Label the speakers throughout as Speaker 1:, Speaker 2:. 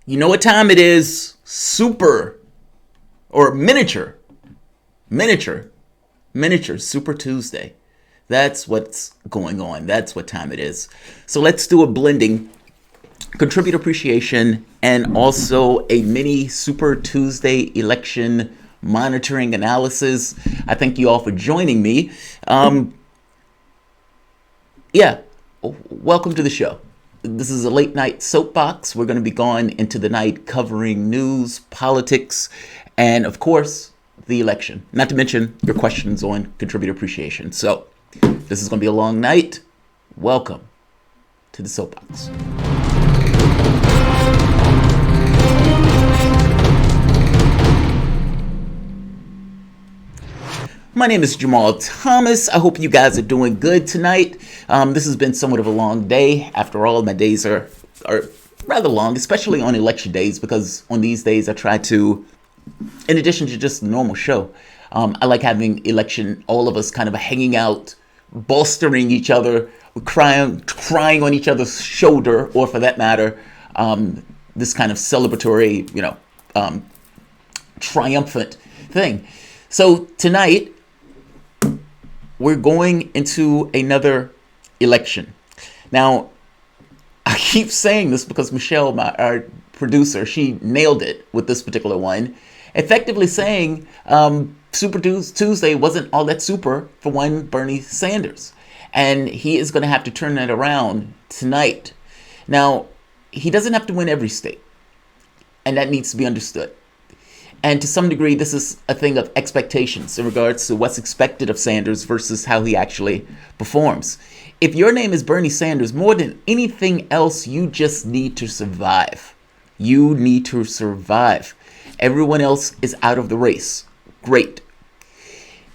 Speaker 1: You know what time it is? Super or miniature, miniature Super Tuesday. That's what's going on. That's what time it is. So let's do a blending, contribute appreciation, and also a mini Super Tuesday election monitoring analysis. I thank you all for joining me. Yeah, welcome to the show. This is a late night soapbox. We're going to be going into the night covering news, politics, and of course, the election. Not to mention your questions on contributor appreciation. So, this is going to be a long night. Welcome to the soapbox. My name is Jamarl Thomas. I hope you guys are doing good tonight. This has been somewhat of a long day. After all, my days are rather long, especially on election days, because on these days I try to, in addition to just the normal show, I like having election, all of us kind of hanging out, bolstering each other, crying on each other's shoulder, or for that matter, this kind of celebratory, triumphant thing. So tonight, we're going into another election. Now, I keep saying this because Michelle, our producer, she nailed it with this particular one, effectively saying Super Tuesday wasn't all that super for one Bernie Sanders. And he is going to have to turn that around tonight. Now, he doesn't have to win every state, and that needs to be understood. And to some degree, this is a thing of expectations in regards to what's expected of Sanders versus how he actually performs. If your name is Bernie Sanders, more than anything else, you just need to survive. You need to survive. Everyone else is out of the race. Great.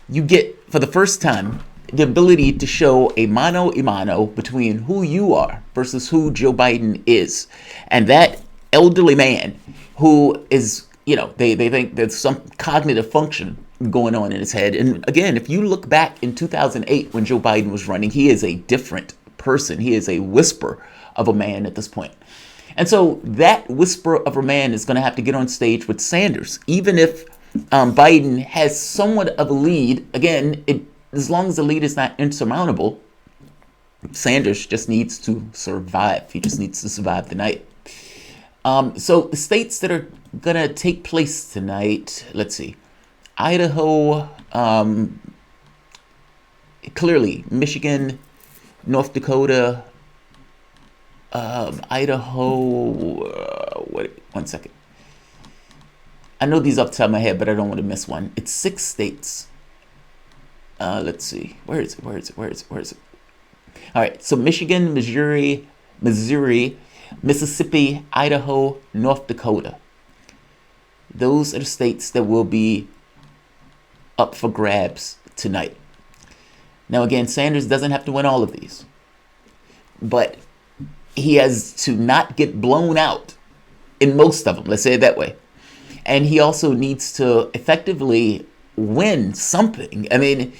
Speaker 1: You get, for the first time, the ability to show a mano a mano between who you are versus who Joe Biden is. And that elderly man who is, they think there's some cognitive function going on in his head. And again, if you look back in 2008 when Joe Biden was running, he is a different person. He is a whisper of a man at this point. And so that whisper of a man is going to have to get on stage with Sanders. Even if Biden has somewhat of a lead, again, as long as the lead is not insurmountable, Sanders just needs to survive. He just needs to survive the night. So the states that are going to take place tonight, let's see. Idaho, clearly, Michigan, North Dakota, Idaho, one second. I know these off the top of my head, but I don't want to miss one. It's 6 states. Let's see. Where is it? All right, so Michigan, Missouri, Mississippi, Idaho, North Dakota. Those are the states that will be up for grabs tonight. Now, again, Sanders doesn't have to win all of these, but he has to not get blown out in most of them, let's say it that way. And he also needs to effectively win something. I mean,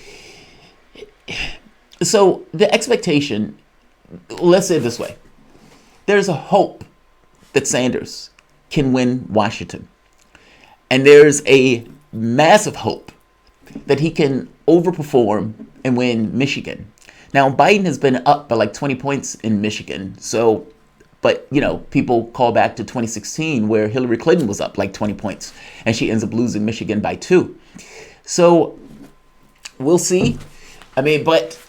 Speaker 1: so the expectation, let's say it this way. There's a hope that Sanders can win Washington. And there's a massive hope that he can overperform and win Michigan. Now, Biden has been up by like 20 points in Michigan. So, but, people call back to 2016 where Hillary Clinton was up like 20 points and she ends up losing Michigan by 2. So we'll see. But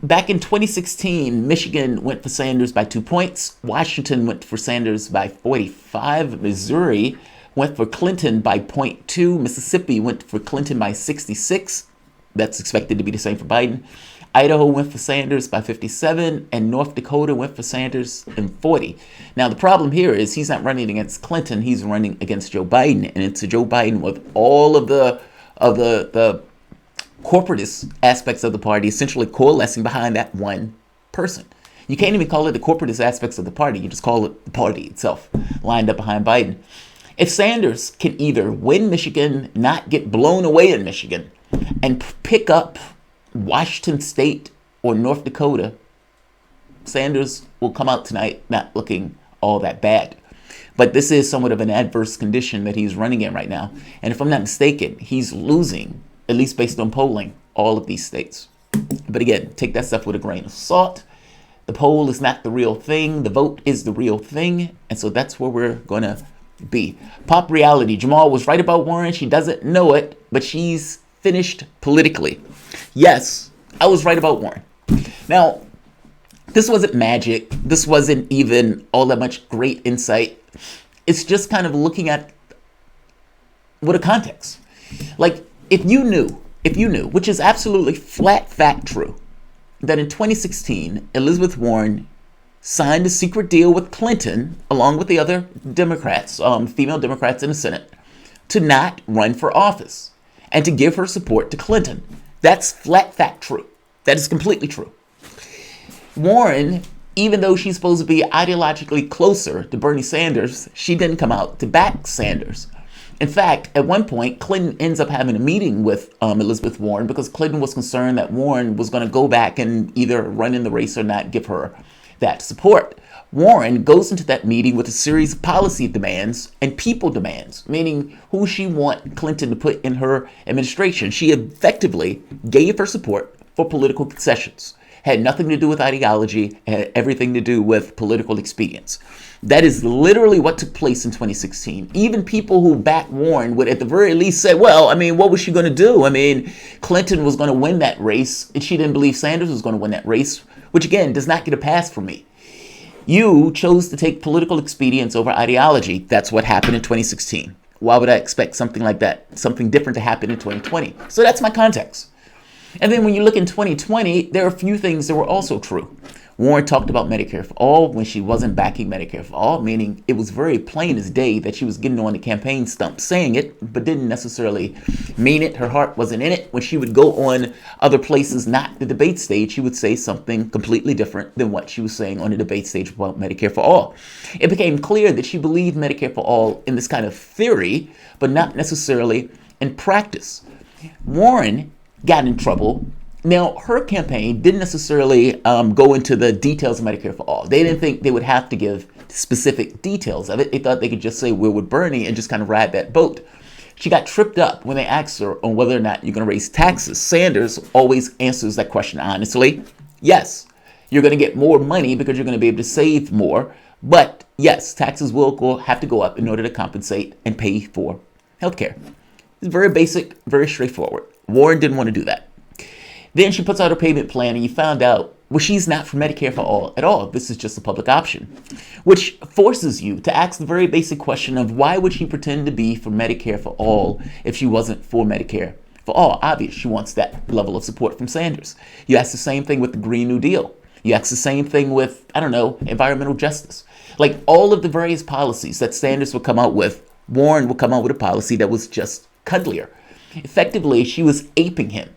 Speaker 1: back in 2016, Michigan went for Sanders by 2 points. Washington went for Sanders by 45. Missouri went for Clinton by 0.2. Mississippi went for Clinton by 66. That's expected to be the same for Biden. Idaho went for Sanders by 57, and North Dakota went for Sanders in 40. Now, the problem here is he's not running against Clinton. He's running against Joe Biden, and it's a Joe Biden with all of the corporatist aspects of the party essentially coalescing behind that one person. You can't even call it the corporatist aspects of the party. You just call it the party itself lined up behind Biden. If Sanders can either win Michigan, not get blown away in Michigan, and pick up Washington State or North Dakota, Sanders will come out tonight not looking all that bad. But this is somewhat of an adverse condition that he's running in right now. And if I'm not mistaken, he's losing, at least based on polling, all of these states. But again, take that stuff with a grain of salt. The poll is not the real thing. The vote is the real thing. And so that's where we're going to be. Pop reality. Jamarl was right about Warren. She doesn't know it, but she's finished politically. Yes, I was right about Warren. Now, this wasn't magic. This wasn't even all that much great insight. It's just kind of looking at what a context. Like, if you knew, which is absolutely flat fact true, that in 2016, Elizabeth Warren signed a secret deal with Clinton, along with the other Democrats, female Democrats in the Senate, to not run for office and to give her support to Clinton. That's flat fact true. That is completely true. Warren, even though she's supposed to be ideologically closer to Bernie Sanders, she didn't come out to back Sanders. In fact, at one point, Clinton ends up having a meeting with Elizabeth Warren because Clinton was concerned that Warren was going to go back and either run in the race or not give her that support. Warren goes into that meeting with a series of policy demands and people demands, meaning who she want Clinton to put in her administration. She effectively gave her support for political concessions. Had nothing to do with ideology, had everything to do with political expedience. That is literally what took place in 2016. Even people who backed Warren would at the very least say, well, what was she going to do? Clinton was going to win that race, and she didn't believe Sanders was going to win that race, which again does not get a pass from me. You chose to take political expedience over ideology. That's what happened in 2016. Why would I expect something like that, something different to happen in 2020? So that's my context. And then when you look in 2020, there are a few things that were also true. Warren talked about Medicare for all when she wasn't backing Medicare for all, meaning it was very plain as day that she was getting on the campaign stump saying it, but didn't necessarily mean it. Her heart wasn't in it. When she would go on other places, not the debate stage, she would say something completely different than what she was saying on the debate stage about Medicare for all. It became clear that she believed Medicare for all in this kind of theory, but not necessarily in practice. Warren got in trouble. Now, her campaign didn't necessarily go into the details of Medicare for all. They didn't think they would have to give specific details of it. They thought they could just say, we're with Bernie and just kind of ride that boat. She got tripped up when they asked her on whether or not you're going to raise taxes. Sanders always answers that question honestly. Yes, you're going to get more money because you're going to be able to save more. But yes, taxes will have to go up in order to compensate and pay for healthcare. It's very basic, very straightforward. Warren didn't want to do that. Then she puts out her payment plan and you found out, well, she's not for Medicare for all at all. This is just a public option, which forces you to ask the very basic question of why would she pretend to be for Medicare for all if she wasn't for Medicare for all? Obvious, she wants that level of support from Sanders. You ask the same thing with the Green New Deal. You ask the same thing with, environmental justice. Like all of the various policies that Sanders would come out with, Warren would come out with a policy that was just cuddlier. Effectively, she was aping him.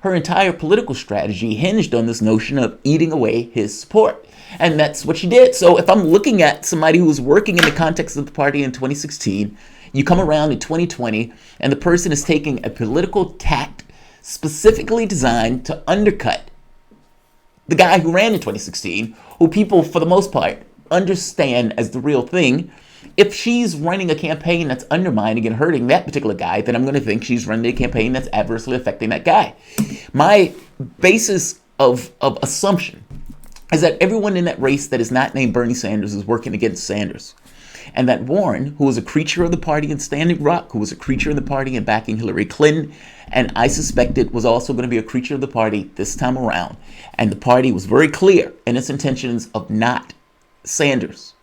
Speaker 1: Her entire political strategy hinged on this notion of eating away his support. And that's what she did. So if I'm looking at somebody who was working in the context of the party in 2016, you come around in 2020, and the person is taking a political tact specifically designed to undercut the guy who ran in 2016, who people, for the most part, understand as the real thing. If she's running a campaign that's undermining and hurting that particular guy, then I'm going to think she's running a campaign that's adversely affecting that guy. My basis of assumption is that everyone in that race that is not named Bernie Sanders is working against Sanders. And that Warren, who was a creature of the party in Standing Rock, who was a creature of the party in backing Hillary Clinton, and I suspected was also going to be a creature of the party this time around. And the party was very clear in its intentions of not Sanders.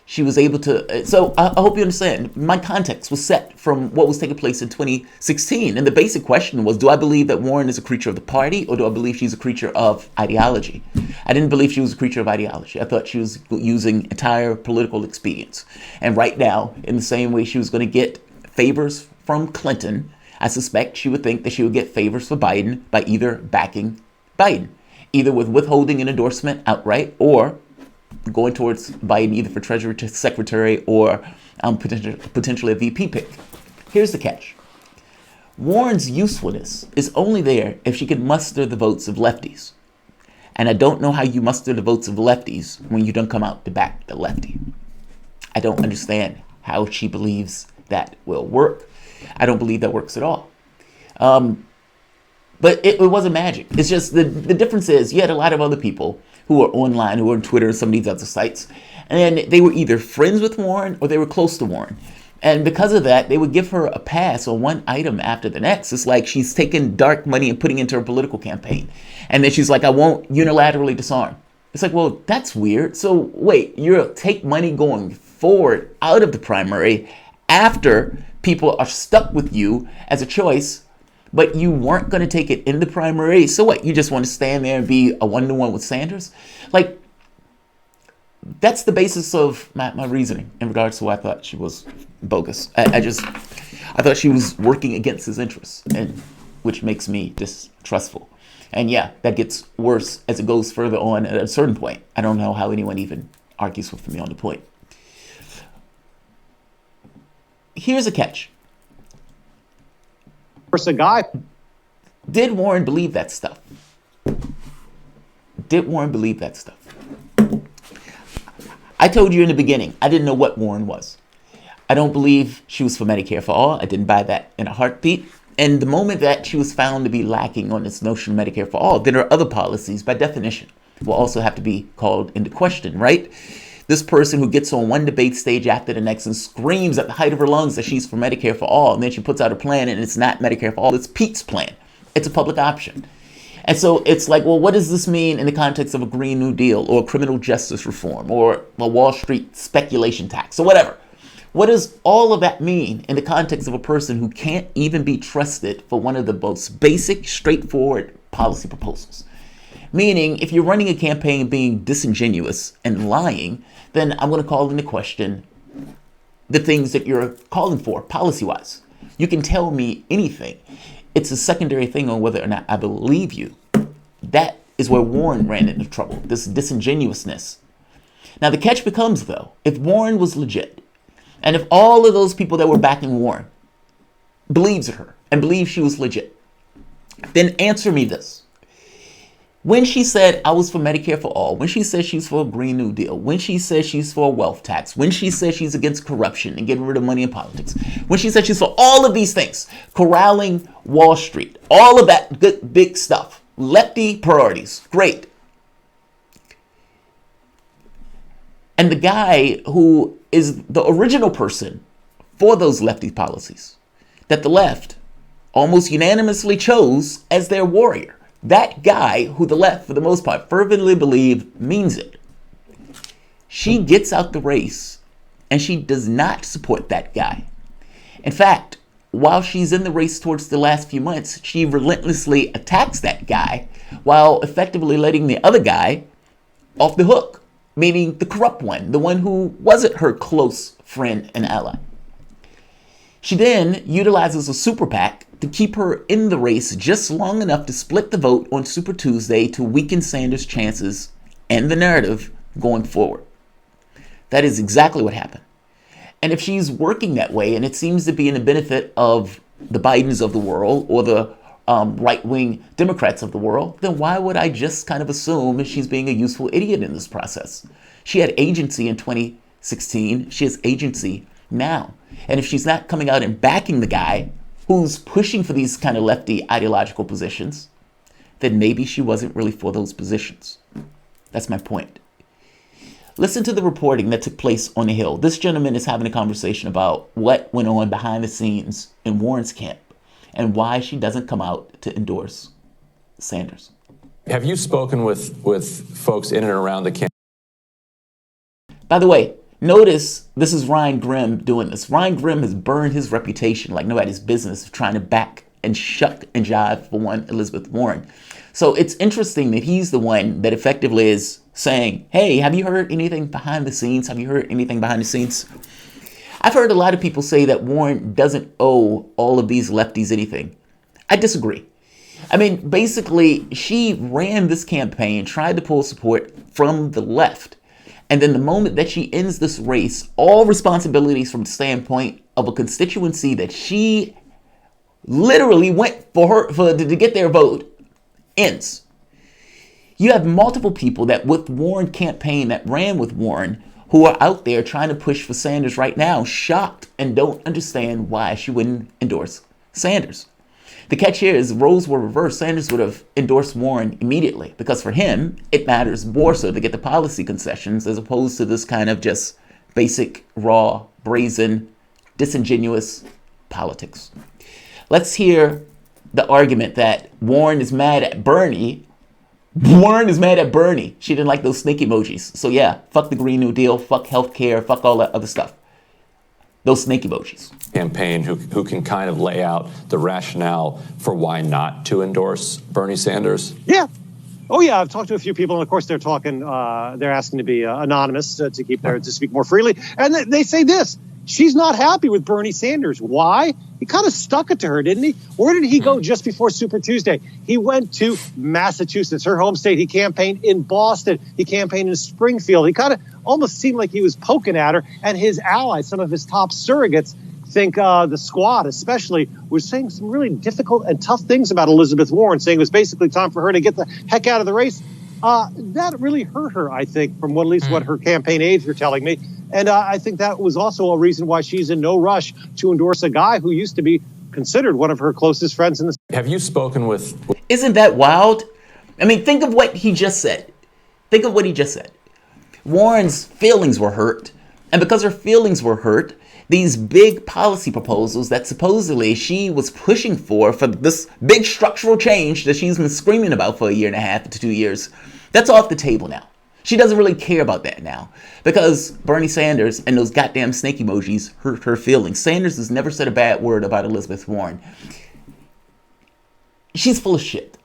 Speaker 1: She was able to, so I hope you understand, my context was set from what was taking place in 2016. And the basic question was, do I believe that Warren is a creature of the party, or do I believe she's a creature of ideology? I didn't believe she was a creature of ideology. I thought she was using entire political expedience. And right now, in the same way she was going to get favors from Clinton, I suspect she would think that she would get favors for Biden by either backing Biden, either with withholding an endorsement outright, or going towards Biden either for Treasury Secretary or potentially a VP pick. Here's the catch. Warren's usefulness is only there if she can muster the votes of lefties. And I don't know how you muster the votes of lefties when you don't come out to back the lefty. I don't understand how she believes that will work. I don't believe that works at all. But it wasn't magic. It's just the difference is you had a lot of other people who were online, who were on Twitter and some of these other sites, and they were either friends with Warren or they were close to Warren. And because of that, they would give her a pass on one item after the next. It's like she's taking dark money and putting it into her political campaign. And then she's like, I won't unilaterally disarm. It's like, well, that's weird. So wait, you'll take money going forward out of the primary after people are stuck with you as a choice, but you weren't going to take it in the primary. So what? You just want to stand there and be a one-to-one with Sanders? Like, that's the basis of my reasoning in regards to why I thought she was bogus. I thought she was working against his interests, and which makes me distrustful. And yeah, that gets worse as it goes further on at a certain point. I don't know how anyone even argues with me on the point. Here's a catch.
Speaker 2: A guy.
Speaker 1: Did Warren believe that stuff? Did Warren believe that stuff? I told you in the beginning, I didn't know what Warren was. I don't believe she was for Medicare for all. I didn't buy that in a heartbeat. And the moment that she was found to be lacking on this notion of Medicare for all, then her other policies, by definition, will also have to be called into question, right? This person who gets on one debate stage after the next and screams at the height of her lungs that she's for Medicare for all, and then she puts out a plan and it's not Medicare for all, it's Pete's plan. It's a public option. And so it's like, well, what does this mean in the context of a Green New Deal or criminal justice reform or a Wall Street speculation tax or whatever? What does all of that mean in the context of a person who can't even be trusted for one of the most basic, straightforward policy proposals? Meaning, if you're running a campaign being disingenuous and lying, then I'm going to call into question the things that you're calling for policy-wise. You can tell me anything. It's a secondary thing on whether or not I believe you. That is where Warren ran into trouble, this disingenuousness. Now, the catch becomes, though, if Warren was legit, and if all of those people that were backing Warren believes her and believe she was legit, then answer me this. When she said I was for Medicare for all, when she said she's for a Green New Deal, when she said she's for a wealth tax, when she said she's against corruption and getting rid of money in politics, when she said she's for all of these things, corralling Wall Street, all of that good big stuff, lefty priorities, great. And the guy who is the original person for those lefty policies that the left almost unanimously chose as their warrior, that guy who the left, for the most part, fervently believe means it. She gets out the race and she does not support that guy. In fact, while she's in the race towards the last few months, she relentlessly attacks that guy while effectively letting the other guy off the hook, meaning the corrupt one, the one who wasn't her close friend and ally. She then utilizes a super PAC to keep her in the race just long enough to split the vote on Super Tuesday to weaken Sanders' chances and the narrative going forward. That is exactly what happened. And if she's working that way, and it seems to be in the benefit of the Bidens of the world or the right-wing Democrats of the world, then why would I just kind of assume that she's being a useful idiot in this process? She had agency in 2016. She has agency now. And if she's not coming out and backing the guy who's pushing for these kind of lefty ideological positions, then maybe she wasn't really for those positions. That's my point. Listen to the reporting that took place on the Hill. This gentleman is having a conversation about what went on behind the scenes in Warren's camp and why she doesn't come out to endorse Sanders.
Speaker 2: Have you spoken with folks in and around the camp?
Speaker 1: By the way, notice this is Ryan Grimm doing this. Ryan Grimm has burned his reputation like nobody's business of trying to back and shuck and jive for one Elizabeth Warren. So it's interesting that he's the one that effectively is saying, hey, have you heard anything behind the scenes? Have you heard anything behind the scenes? I've heard a lot of people say that Warren doesn't owe all of these lefties anything. I disagree. I mean, basically, she ran this campaign, tried to pull support from the left. And then the moment that she ends this race, all responsibilities from the standpoint of a constituency that she literally went to get their vote ends. You have multiple people that with Warren campaign that ran with Warren who are out there trying to push for Sanders right now, shocked and don't understand why she wouldn't endorse Sanders. The catch here is roles were reversed. Sanders would have endorsed Warren immediately because for him, it matters more so to get the policy concessions as opposed to this kind of just basic, raw, brazen, disingenuous politics. Let's hear the argument that Warren is mad at Bernie. Warren is mad at Bernie. She didn't like those snake emojis. So yeah, fuck the Green New Deal, fuck healthcare, fuck all that other stuff. Those snake emojis.
Speaker 2: Campaign who can kind of lay out the rationale for why not to endorse Bernie Sanders?
Speaker 3: Yeah. Oh, yeah. I've talked to a few people, and of course, they're talking. They're asking to be anonymous to speak more freely. And they say this: she's not happy with Bernie Sanders. Why? He kind of stuck it to her, didn't he? Where did he go just before Super Tuesday? He went to Massachusetts, her home state. He campaigned in Boston. He campaigned in Springfield. He kind of almost seemed like he was poking at her. And his allies, some of his top surrogates, think the squad especially was saying some really difficult and tough things about Elizabeth Warren, saying it was basically time for her to get the heck out of the race. That really hurt her, I think, from at least what her campaign aides were telling me. And I think that was also a reason why she's in no rush to endorse a guy who used to be considered one of her closest friends in the state.
Speaker 2: Have you spoken with...
Speaker 1: Isn't that wild? I mean, think of what he just said. Think of what he just said. Warren's feelings were hurt. And because her feelings were hurt, these big policy proposals that supposedly she was pushing for this big structural change that she's been screaming about for a year and a half to 2 years, that's off the table now. She doesn't really care about that now because Bernie Sanders and those goddamn snake emojis hurt her feelings. Sanders has never said a bad word about Elizabeth Warren. She's full of shit.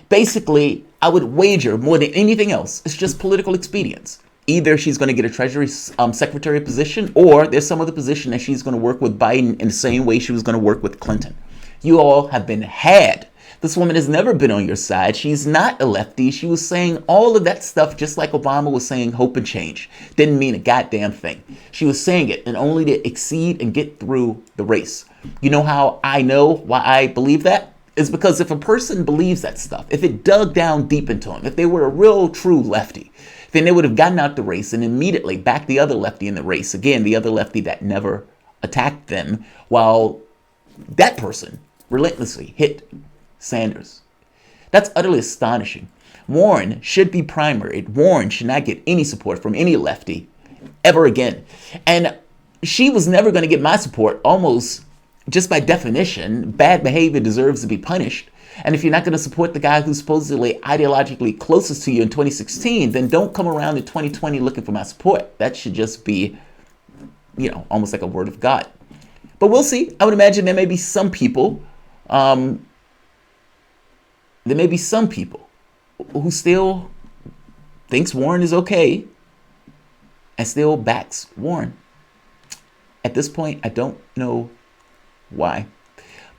Speaker 1: Basically, I would wager more than anything else, it's just political expedience. Either she's going to get a Treasury Secretary position, or there's some other position that she's going to work with Biden in the same way she was going to work with Clinton. You all have been had. This woman has never been on your side. She's not a lefty. She was saying all of that stuff just like Obama was saying hope and change. Didn't mean a goddamn thing. She was saying it and only to exceed and get through the race. You know how I know why I believe that? It's because if a person believes that stuff, if it dug down deep into them, if they were a real true lefty, then they would have gotten out the race and immediately backed the other lefty in the race. Again, the other lefty that never attacked them, while that person relentlessly hit Sanders. That's utterly astonishing. Warren should be primaried. Warren should not get any support from any lefty ever again. And she was never going to get my support. Almost just by definition, bad behavior deserves to be punished. And if you're not going to support the guy who's supposedly ideologically closest to you in 2016, then don't come around in 2020 looking for my support. That should just be, almost like a word of God. But we'll see. I would imagine there may be some people who still thinks Warren is okay and still backs Warren. At this point, I don't know why.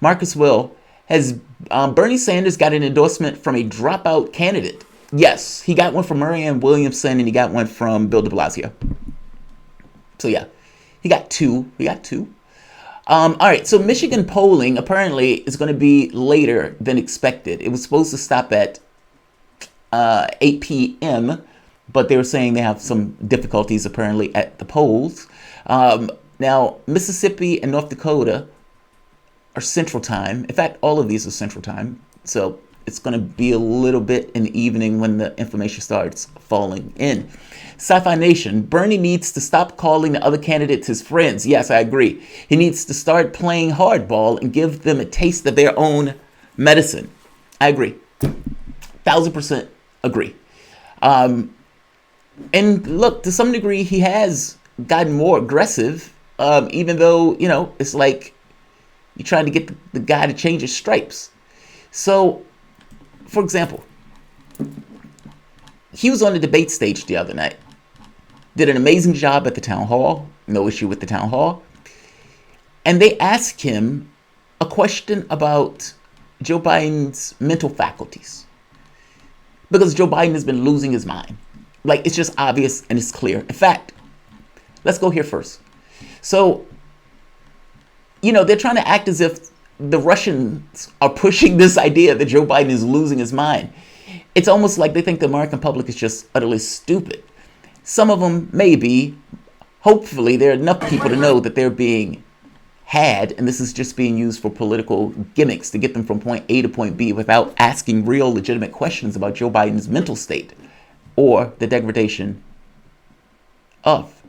Speaker 1: Marcus Will, has Bernie Sanders got an endorsement from a dropout candidate? Yes, he got one from Marianne Williamson and he got one from Bill de Blasio. So yeah, he got two. All right, so Michigan polling apparently is going to be later than expected. It was supposed to stop at 8 p.m., but they were saying they have some difficulties apparently at the polls. Now, Mississippi and North Dakota are Central Time. In fact, all of these are Central Time. So it's going to be a little bit in the evening when the information starts falling in. Sci-Fi Nation, Bernie needs to stop calling the other candidates his friends. Yes, I agree. He needs to start playing hardball and give them a taste of their own medicine. I agree. 1,000% agree. And look, to some degree, he has gotten more aggressive, even though, it's like you're trying to get the guy to change his stripes. So, for example, he was on the debate stage the other night, did an amazing job at the town hall, no issue with the town hall, and they asked him a question about Joe Biden's mental faculties, because Joe Biden has been losing his mind. Like, it's just obvious and it's clear. In fact, let's go here first. So, they're trying to act as if the Russians are pushing this idea that Joe Biden is losing his mind. It's almost like they think the American public is just utterly stupid. Some of them may be. Hopefully, there are enough people to know that they're being had, and this is just being used for political gimmicks to get them from point A to point B without asking real legitimate questions about Joe Biden's mental state or the degradation of.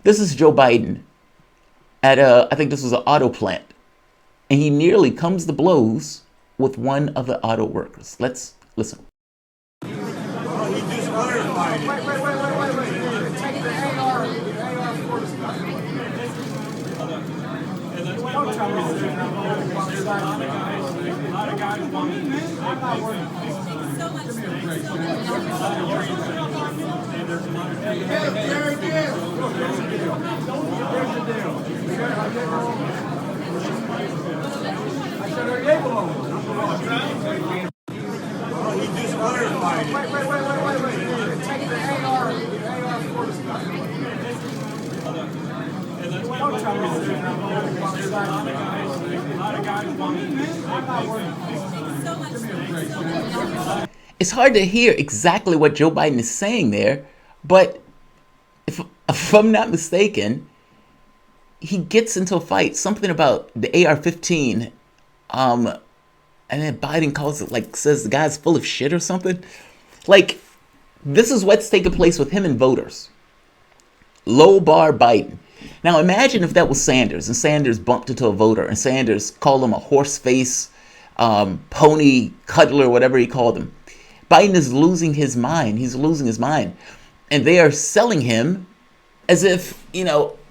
Speaker 1: This is Joe Biden at I think this was an auto plant, and he nearly comes to blows with one of the auto workers. Let's listen. It's hard to hear exactly what Joe Biden is saying there, but if I'm not mistaken, he gets into a fight, something about the AR-15, and then Biden calls it, says the guy's full of shit or something. Like, this is what's taking place with him and voters. Low bar Biden. Now imagine if that was Sanders, and Sanders bumped into a voter, and Sanders called him a horse face, pony cuddler, whatever he called him. Biden is losing his mind. He's losing his mind. And they are selling him as if,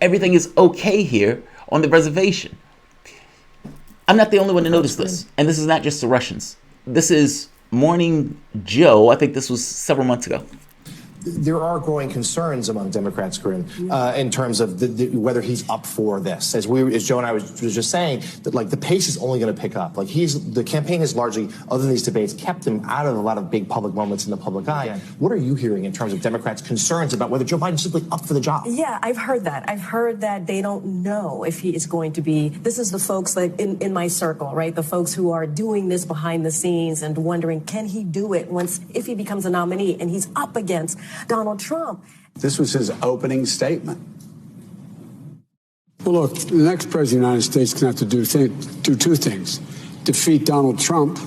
Speaker 1: everything is okay here on the reservation. I'm not the only one to notice this. And this is not just the Russians. This is Morning Joe. I think this was several months ago.
Speaker 4: There are growing concerns among Democrats, Corinne, in terms of whether he's up for this. As Joe and I was just saying, that the pace is only going to pick up. The campaign has largely, other than these debates, kept him out of a lot of big public moments in the public eye. Yeah. What are you hearing in terms of Democrats' concerns about whether Joe Biden's simply up for the job?
Speaker 5: Yeah, I've heard that. I've heard that they don't know if he is going to be. This is the folks in my circle, right? The folks who are doing this behind the scenes and wondering, can he do it if he becomes a nominee and he's up against Donald Trump.
Speaker 6: This was his opening statement. Well, look, the next president of the United States is going to have to do two things. Defeat Donald Trump,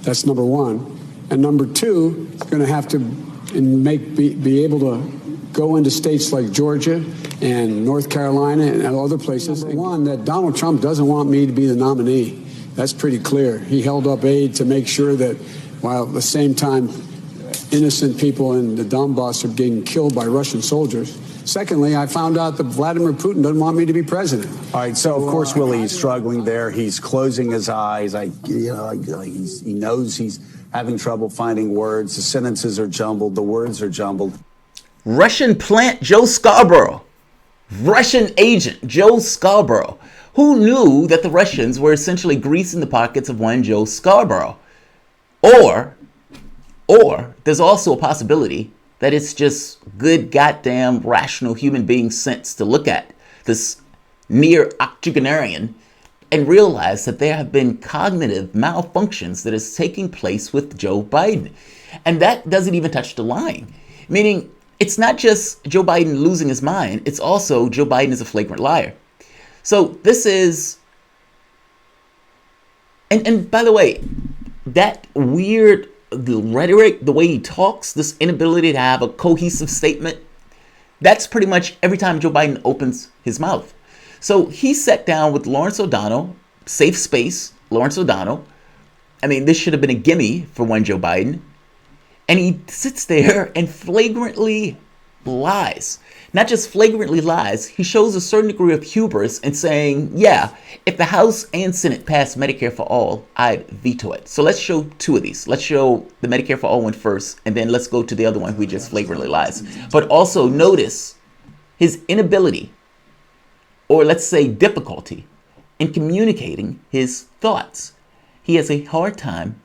Speaker 6: that's number one. And number two, going to have to be able to go into states like Georgia and North Carolina and other places. One, that Donald Trump doesn't want me to be the nominee. That's pretty clear. He held up aid to make sure that while at the same time innocent people in the Donbass are getting killed by Russian soldiers. Secondly, I found out that Vladimir Putin doesn't want me to be president.
Speaker 7: All right, so of course, Willie, he's struggling there. He's closing his eyes. He knows he's having trouble finding words. The sentences are jumbled. The words are jumbled.
Speaker 1: Russian plant Joe Scarborough. Russian agent Joe Scarborough. Who knew that the Russians were essentially greasing the pockets of one Joe Scarborough? Or there's also a possibility that it's just good goddamn rational human being sense to look at this near octogenarian and realize that there have been cognitive malfunctions that is taking place with Joe Biden. And that doesn't even touch the lying. Meaning, it's not just Joe Biden losing his mind, it's also Joe Biden is a flagrant liar. So this is, and by the way, that weird the rhetoric, the way he talks, this inability to have a cohesive statement, that's pretty much every time Joe Biden opens his mouth. So he sat down with Lawrence O'Donnell, safe space, Lawrence O'Donnell. I mean, this should have been a gimme for one Joe Biden. And he sits there and flagrantly lies. Not just flagrantly lies, he shows a certain degree of hubris in saying, yeah, if the House and Senate pass Medicare for all, I'd veto it. So let's show two of these. Let's show the Medicare for all one first, and then let's go to the other one who just flagrantly lies. But also notice his inability, or let's say difficulty, in communicating his thoughts. He has a hard time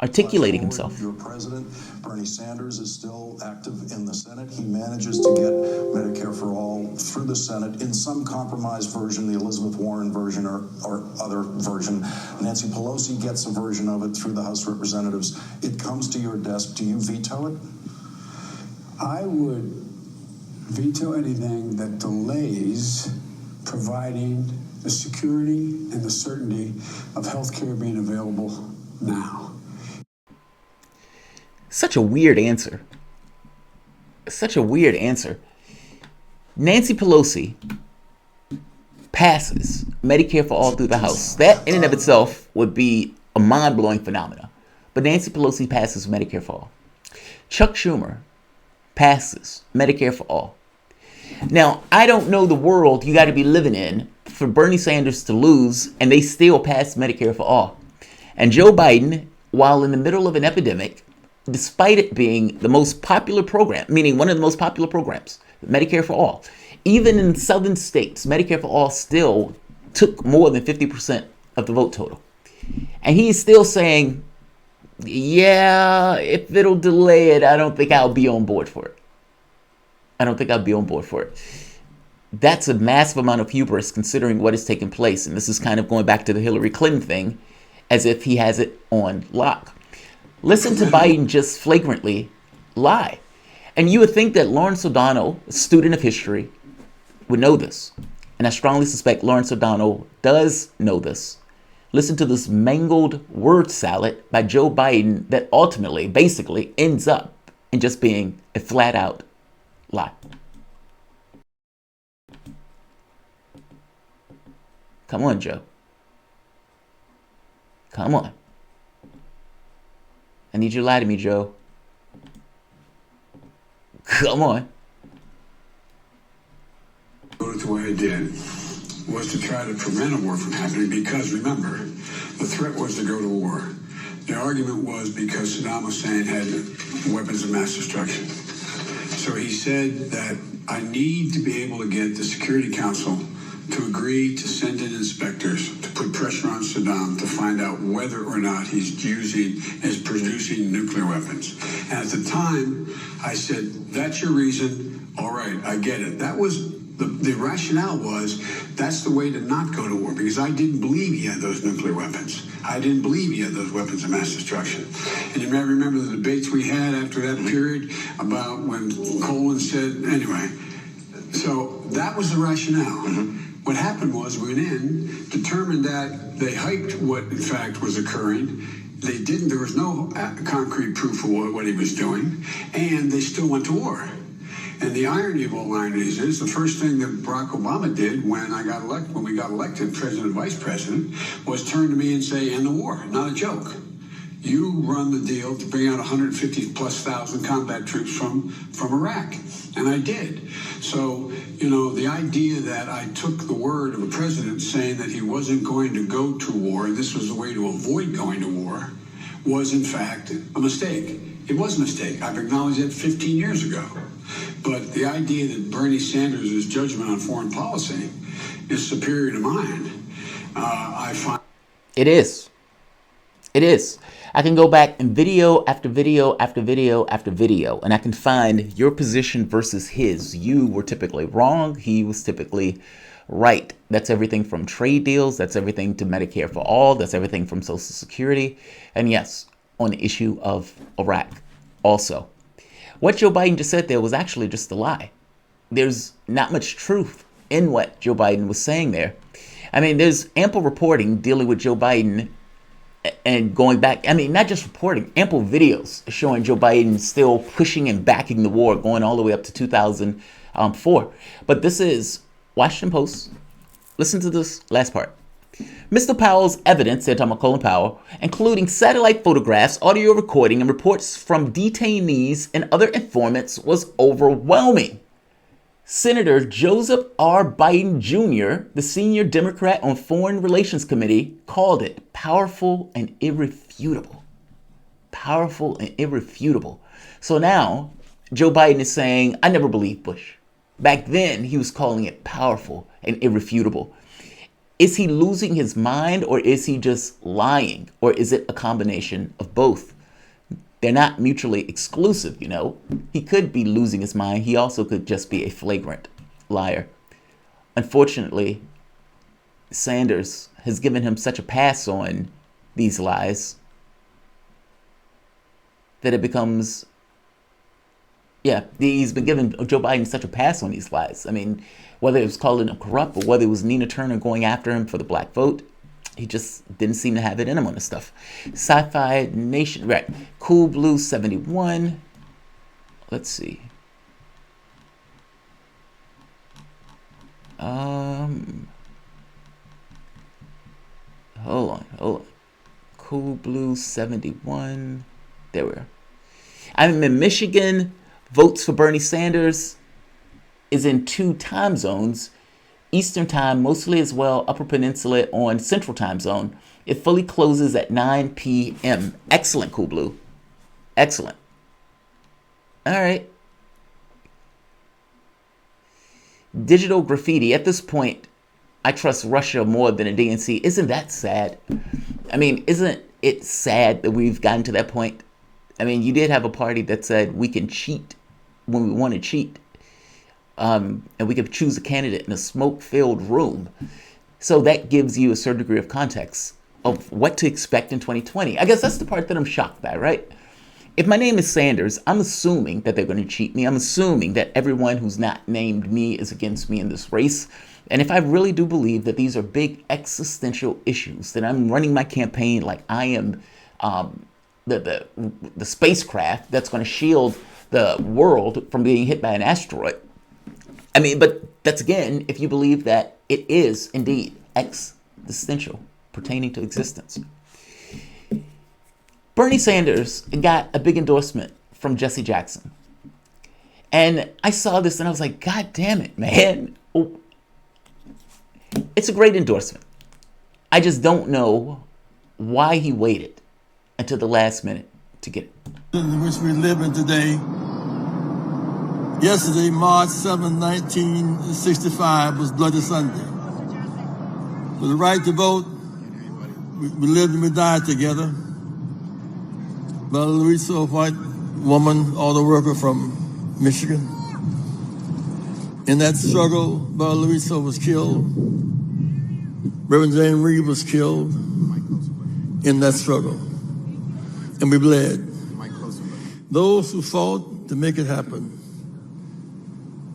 Speaker 1: articulating himself.
Speaker 8: Your president, Bernie Sanders, is still active in the Senate. He manages to get Medicare for all through the Senate in some compromised version, the Elizabeth Warren version or other version. Nancy Pelosi gets a version of it through the House of Representatives. It comes to your desk. Do you veto it?
Speaker 6: I would veto anything that delays providing the security and the certainty of health care being available now.
Speaker 1: Such a weird answer. Such a weird answer. Nancy Pelosi passes Medicare for all through the House. That in and of itself would be a mind-blowing phenomenon. But Nancy Pelosi passes Medicare for all. Chuck Schumer passes Medicare for all. Now, I don't know the world you got to be living in for Bernie Sanders to lose and they still pass Medicare for all. And Joe Biden, while in the middle of an epidemic, despite it being the most popular program, meaning one of the most popular programs, Medicare for all, even in southern states, Medicare for all still took more than 50% of the vote total. And he's still saying, yeah, if it'll delay it, I don't think I'll be on board for it. I don't think I'll be on board for it. That's a massive amount of hubris considering what has taken place. And this is kind of going back to the Hillary Clinton thing, as if he has it on lock. Listen to Biden just flagrantly lie. And you would think that Lawrence O'Donnell, a student of history, would know this. And I strongly suspect Lawrence O'Donnell does know this. Listen to this mangled word salad by Joe Biden that ultimately, basically, ends up in just being a flat-out lie. Come on, Joe. Come on. I need you to lie to me, Joe. Come on.
Speaker 6: Voted the way I did was to try to prevent a war from happening because, remember, the threat was to go to war. The argument was because Saddam Hussein had weapons of mass destruction. So he said that I need to be able to get the Security Council to agree to send in inspectors to put pressure on Saddam to find out whether or not he's producing nuclear weapons. And at the time, I said, that's your reason. All right, I get it. That was the rationale was that's the way to not go to war because I didn't believe he had those nuclear weapons. I didn't believe he had those weapons of mass destruction. And you may remember the debates we had after that period about when Cohen said, anyway, so that was the rationale. Mm-hmm. What happened was we went in, determined that they hyped what in fact was occurring. They didn't, there was no concrete proof of what he was doing, and they still went to war. And the irony of all ironies is the first thing that Barack Obama did when we got elected president and vice president was turn to me and say, end the war, not a joke. You run the deal to bring out 150,000+ combat troops from Iraq. And I did. So, the idea that I took the word of a president saying that he wasn't going to go to war, and this was a way to avoid going to war, was in fact a mistake. It was a mistake. I've acknowledged that 15 years ago. But the idea that Bernie Sanders' judgment on foreign policy is superior to mine, I find...
Speaker 1: It is. It is. I can go back in video after video after video after video, and I can find your position versus his. You were typically wrong. He was typically right. That's everything from trade deals. That's everything to Medicare for all. That's everything from Social Security. And yes, on the issue of Iraq also. What Joe Biden just said there was actually just a lie. There's not much truth in what Joe Biden was saying there. I mean, there's ample reporting dealing with Joe Biden and going back. I mean, not just reporting, ample videos showing Joe Biden still pushing and backing the war, going all the way up to 2004. But this is Washington Post. Listen to this last part. Mr. Powell's evidence, they're talking about Colin Powell, including satellite photographs, audio recording, and reports from detainees and other informants, was overwhelming. Senator Joseph R. Biden Jr., the senior Democrat on Foreign Relations Committee, called it powerful and irrefutable. Powerful and irrefutable. So now, Joe Biden is saying, I never believed Bush. Back then, he was calling it powerful and irrefutable. Is he losing his mind, or is he just lying? Or is it a combination of both? They're not mutually exclusive, you know. He could be losing his mind. He also could just be a flagrant liar. Unfortunately, Sanders has given him such a pass on these lies that it becomes, he's been giving Joe Biden such a pass on these lies. I mean, whether it was calling him corrupt or whether it was Nina Turner going after him for the black vote, he just didn't seem to have it in him on this stuff. Sci-Fi Nation, right. Cool Blue 71. Let's see. Hold on. Cool Blue 71. There we are. I'm in Michigan. Votes for Bernie Sanders is in 2 time zones. Eastern time, mostly as well, Upper Peninsula on Central time zone. It fully closes at 9 p.m. Excellent, Cool Blue. Excellent. All right. Digital graffiti. At this point, I trust Russia more than a DNC. Isn't that sad? I mean, isn't it sad that we've gotten to that point? I mean, you did have a party that said we can cheat when we want to cheat. And we could choose a candidate in a smoke-filled room. So that gives you a certain degree of context of what to expect in 2020. I guess that's the part that I'm shocked by, right? If my name is Sanders, I'm assuming that they're going to cheat me. I'm assuming that everyone who's not named me is against me in this race. And if I really do believe that these are big existential issues, that I'm running my campaign like I am the spacecraft that's going to shield the world from being hit by an asteroid. I mean, but that's again, if you believe that it is indeed existential, pertaining to existence. Bernie Sanders got a big endorsement from Jesse Jackson. And I saw this and I was like, God damn it, man. Oh, it's a great endorsement. I just don't know why he waited until the last minute to get it.
Speaker 9: In which we live in today. Yesterday, March 7, 1965, was Bloody Sunday. For the right to vote, we lived and we died together. Bella Louisa, a white woman, auto worker from Michigan. In that struggle, Bella Louisa was killed. Reverend James Reed was killed in that struggle. And we bled. Those who fought to make it happen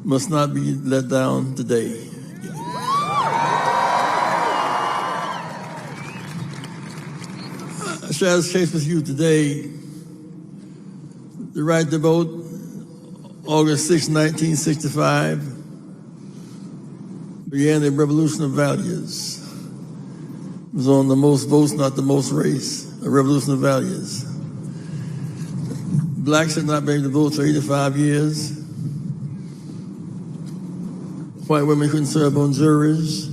Speaker 9: must not be let down today. I share this case with you today. The right to vote, August 6, 1965, began a revolution of values. It was on the most votes, not the most race, a revolution of values. Blacks had not been able to vote for 85 years. White women couldn't serve on juries.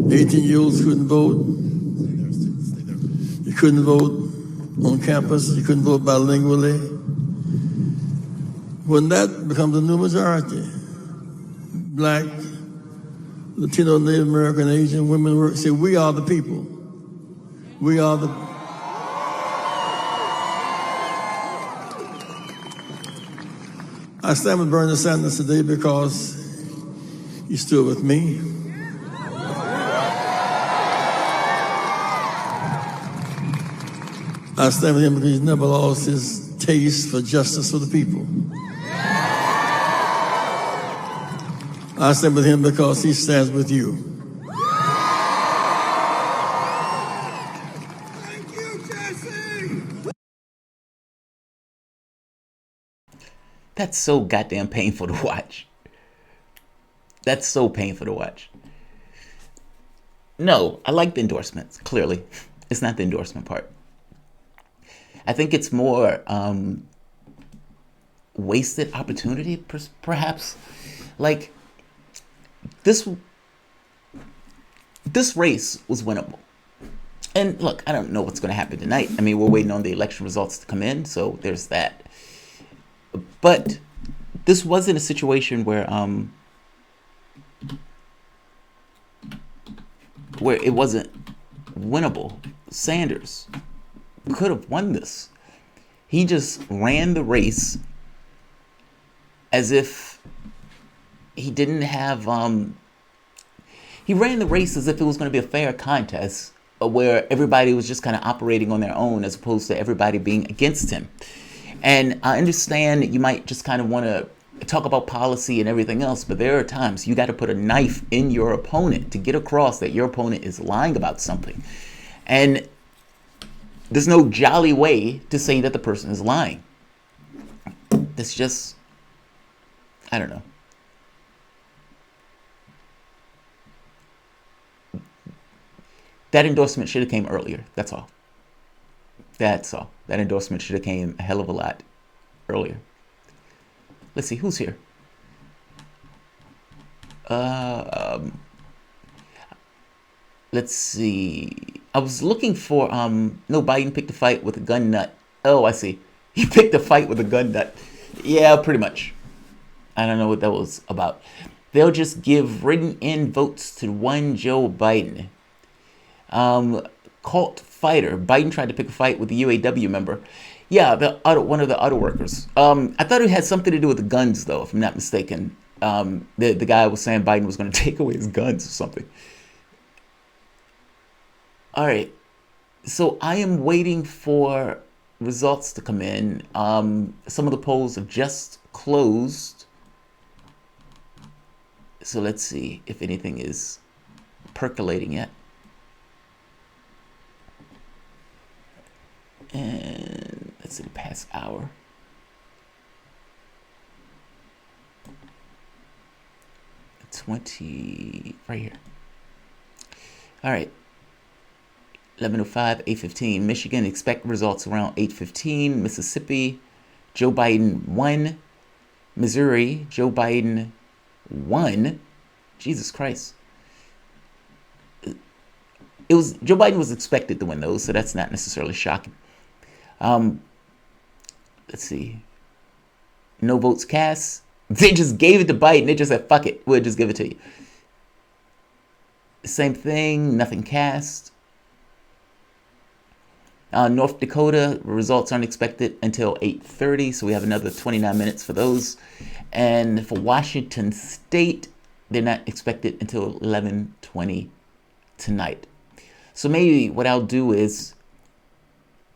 Speaker 9: 18-year-olds couldn't vote. You couldn't vote on campus. You couldn't vote bilingually. When that becomes a new majority, Black, Latino, Native American, Asian women say, we are the people. We are the... I stand with Bernie Sanders today because he stood with me. I stand with him because he's never lost his taste for justice for the people. I stand with him because he stands with you. Thank you, Jesse.
Speaker 1: That's so goddamn painful to watch. That's so painful to watch. No, I like the endorsements, clearly. It's not the endorsement part. I think it's more wasted opportunity, perhaps. Like, this race was winnable. And look, I don't know what's going to happen tonight. I mean, we're waiting on the election results to come in, so there's that. But this wasn't a situation where it wasn't winnable. Sanders could have won this. He just ran the race as if he didn't have he ran the race as if it was going to be a fair contest where everybody was just kind of operating on their own as opposed to everybody being against him. And I understand that you might just kind of want to talk about policy and everything else, but there are times you got to put a knife in your opponent to get across that your opponent is lying about something. And there's no jolly way to say that the person is lying. That's just, I don't know. That endorsement should have came earlier. That's all. That's all. That endorsement should have came a hell of a lot earlier. Let's see, who's here? Let's see. I was looking for no, Biden picked a fight with a gun nut. Oh, I see. He picked a fight with a gun nut. Yeah, pretty much. I don't know what that was about. They'll just give written-in votes to one Joe Biden. Cult fighter. Biden tried to pick a fight with the UAW member. Yeah, one of the auto workers. I thought it had something to do with the guns, though, if I'm not mistaken. The guy was saying Biden was going to take away his guns or something. All right. So I am waiting for results to come in. Some of the polls have just closed. So let's see if anything is percolating yet. And let's see the past hour. Right here. All right. 11:05, 8:15. Michigan, expect results around 8:15. Mississippi, Joe Biden won. Missouri, Joe Biden won. Jesus Christ. Joe Biden was expected to win those, so that's not necessarily shocking. Let's see. No votes cast. They just gave it to Biden. They just said, fuck it. We'll just give it to you. Same thing. Nothing cast. North Dakota, results aren't expected until 8:30, so we have another 29 minutes for those. And for Washington State, they're not expected until 11:20 tonight. So maybe what I'll do is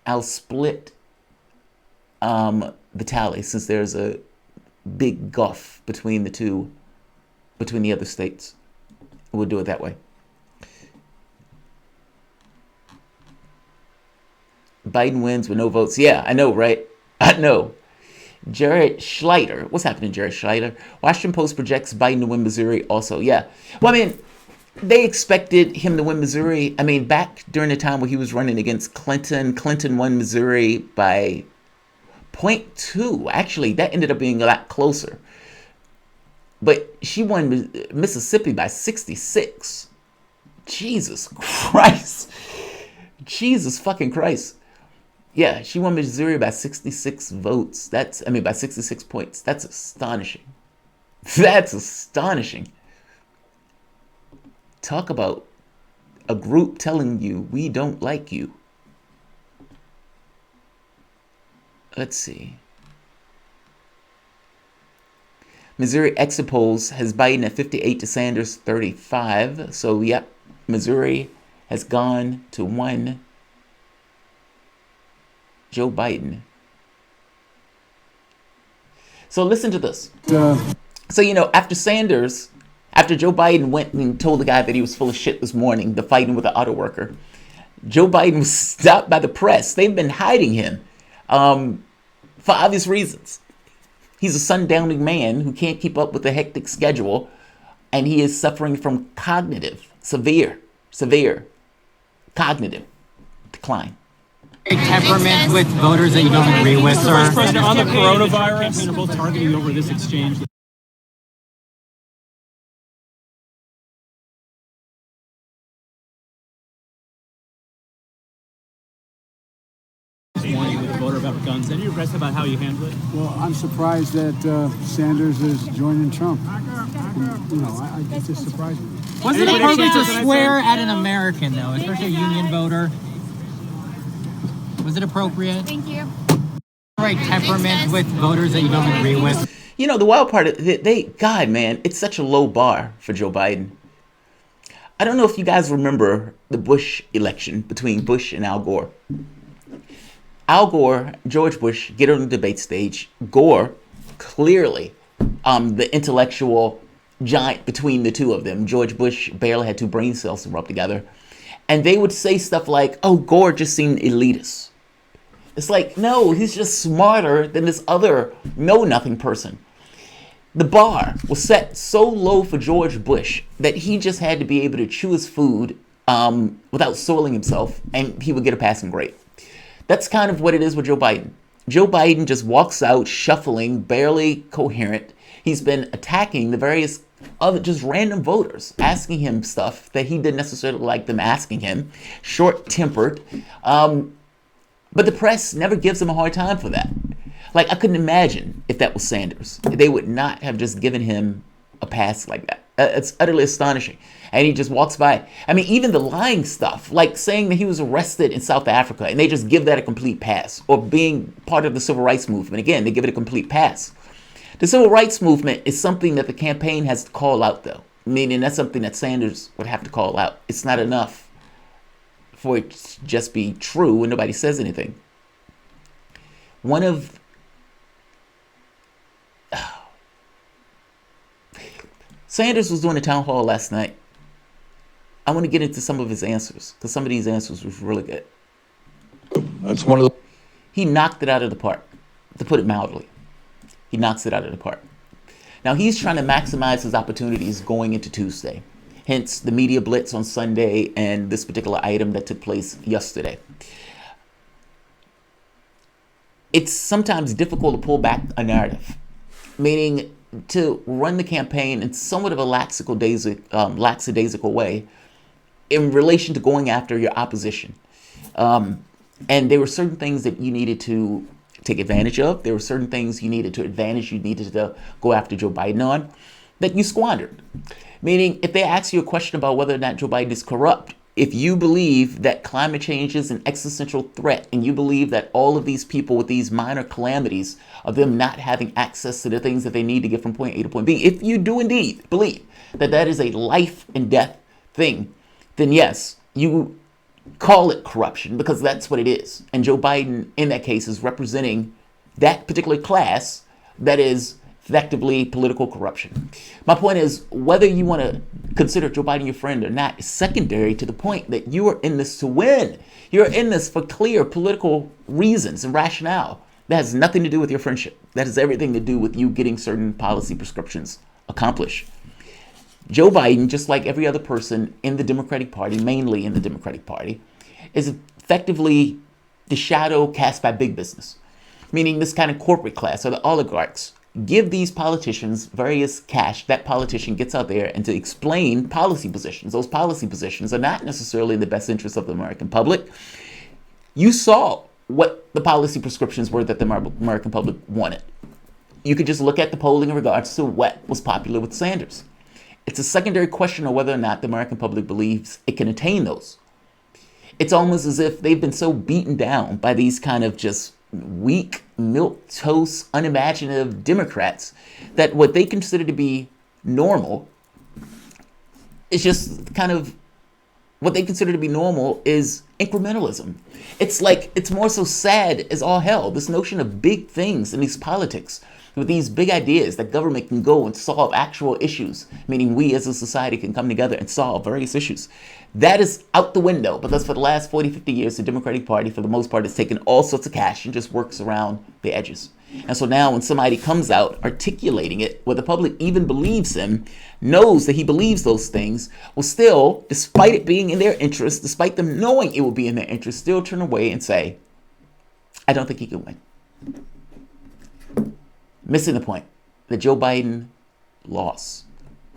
Speaker 1: I'll split the tally, since there's a big gulf between the other states. We'll do it that way. Biden wins with no votes. Yeah, I know, right? I know. Jared Schleiter. What's happening, Jared Schleiter? Washington Post projects Biden to win Missouri also. Yeah. Well, I mean, they expected him to win Missouri. I mean, back during the time where he was running against Clinton, Clinton won Missouri by 0.2. Actually, that ended up being a lot closer. But she won Mississippi by 66. Jesus Christ. Jesus fucking Christ. Yeah, she won Missouri by 66 votes. By 66 points. That's astonishing. That's astonishing. Talk about a group telling you we don't like you. Let's see. Missouri exit polls has Biden at 58 to Sanders 35. So, yep, Missouri has gone to one Joe Biden. So listen to this.
Speaker 6: Uh,
Speaker 1: So, after Joe Biden went and told the guy that he was full of shit this morning, the fighting with the auto worker, Joe Biden was stopped by the press. They've been hiding him for obvious reasons. He's a sundowning man who can't keep up with the hectic schedule, and he is suffering from severe cognitive decline.
Speaker 10: Temperament with voters that you don't agree with, sir.
Speaker 11: Vice President, on the coronavirus, campaign are both targeting you over this exchange. Warning with a voter about guns. Any regrets about how you handled it?
Speaker 6: well, I'm surprised that Sanders is joining Trump. It just surprised me.
Speaker 10: Was it appropriate to swear at an American, though, especially a union voter? Was it appropriate?
Speaker 12: Thank you.
Speaker 10: Right temperament with voters that you don't agree with.
Speaker 1: The wild part is God, man, it's such a low bar for Joe Biden. I don't know if you guys remember the Bush election between Bush and Al Gore. Al Gore, George Bush get on the debate stage. Gore, clearly the intellectual giant between the two of them. George Bush barely had two brain cells to rub together. And they would say stuff like, oh, Gore just seemed elitist. It's like, no, he's just smarter than this other know-nothing person. The bar was set so low for George Bush that he just had to be able to chew his food without soiling himself, and he would get a passing grade. That's kind of what it is with Joe Biden. Joe Biden just walks out shuffling, barely coherent. He's been attacking the various other just random voters, asking him stuff that he didn't necessarily like them asking him, short-tempered. But the press never gives him a hard time for that. Like, I couldn't imagine if that was Sanders. They would not have just given him a pass like that. It's utterly astonishing. And he just walks by. I mean, even the lying stuff, like saying that he was arrested in South Africa, and they just give that a complete pass. Or being part of the civil rights movement. Again, they give it a complete pass. The civil rights movement is something that the campaign has to call out, though. Meaning that's something that Sanders would have to call out. It's not enough for it to just be true and nobody says anything. Sanders was doing a town hall last night. I want to get into some of his answers, because some of these answers was really good.
Speaker 2: That's one of the...
Speaker 1: He knocked it out of the park, to put it mildly. He knocks it out of the park. Now, he's trying to maximize his opportunities going into Tuesday. Hence, the media blitz on Sunday and this particular item that took place yesterday. It's sometimes difficult to pull back a narrative, meaning to run the campaign in somewhat of a lackadaisical way in relation to going after your opposition. And there were certain things that you needed to take advantage of. There were certain things you needed to go after Joe Biden on that you squandered. Meaning, if they ask you a question about whether or not Joe Biden is corrupt, if you believe that climate change is an existential threat, and you believe that all of these people with these minor calamities of them not having access to the things that they need to get from point A to point B, if you do indeed believe that that is a life and death thing, then yes, you call it corruption, because that's what it is. And Joe Biden, in that case, is representing that particular class that is effectively political corruption. My point is, whether you want to consider Joe Biden your friend or not is secondary to the point that you are in this to win. You're in this for clear political reasons and rationale. That has nothing to do with your friendship. That has everything to do with you getting certain policy prescriptions accomplished. Joe Biden, just like every other person in the Democratic Party, mainly in the Democratic Party, is effectively the shadow cast by big business, meaning this kind of corporate class or the oligarchs give these politicians various cash. That politician gets out there and to explain policy positions. Those policy positions are not necessarily in the best interest of the American public. You saw what the policy prescriptions were that the American public wanted. You could just look at the polling in regards to what was popular with Sanders. It's a secondary question of whether or not the American public believes it can attain those. It's almost as if they've been so beaten down by these kind of just weak, milquetoast, unimaginative Democrats that what they consider to be normal is just kind of what they consider to be normal is incrementalism. It's like, it's more so sad as all hell, this notion of big things in these politics. with these big ideas that government can go and solve actual issues, meaning we as a society can come together and solve various issues. That is out the window because for the last 40, 50 years, the Democratic Party, for the most part, has taken all sorts of cash and just works around the edges. And so now when somebody comes out articulating it, where the public even believes him, knows that he believes those things, will still, despite it being in their interest, despite them knowing it will be in their interest, still turn away and say, I don't think he can win. Missing the point that Joe Biden lost.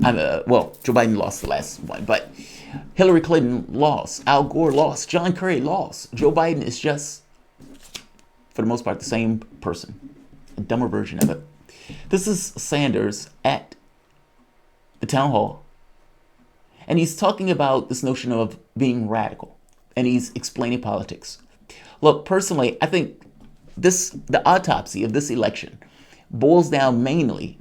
Speaker 1: Joe Biden lost the last one, but Hillary Clinton lost. Al Gore lost. John Kerry lost. Joe Biden is just, for the most part, the same person. A dumber version of it. This is Sanders at the town hall. And he's talking about this notion of being radical. And he's explaining politics. Look, personally, I think the autopsy of this election boils down mainly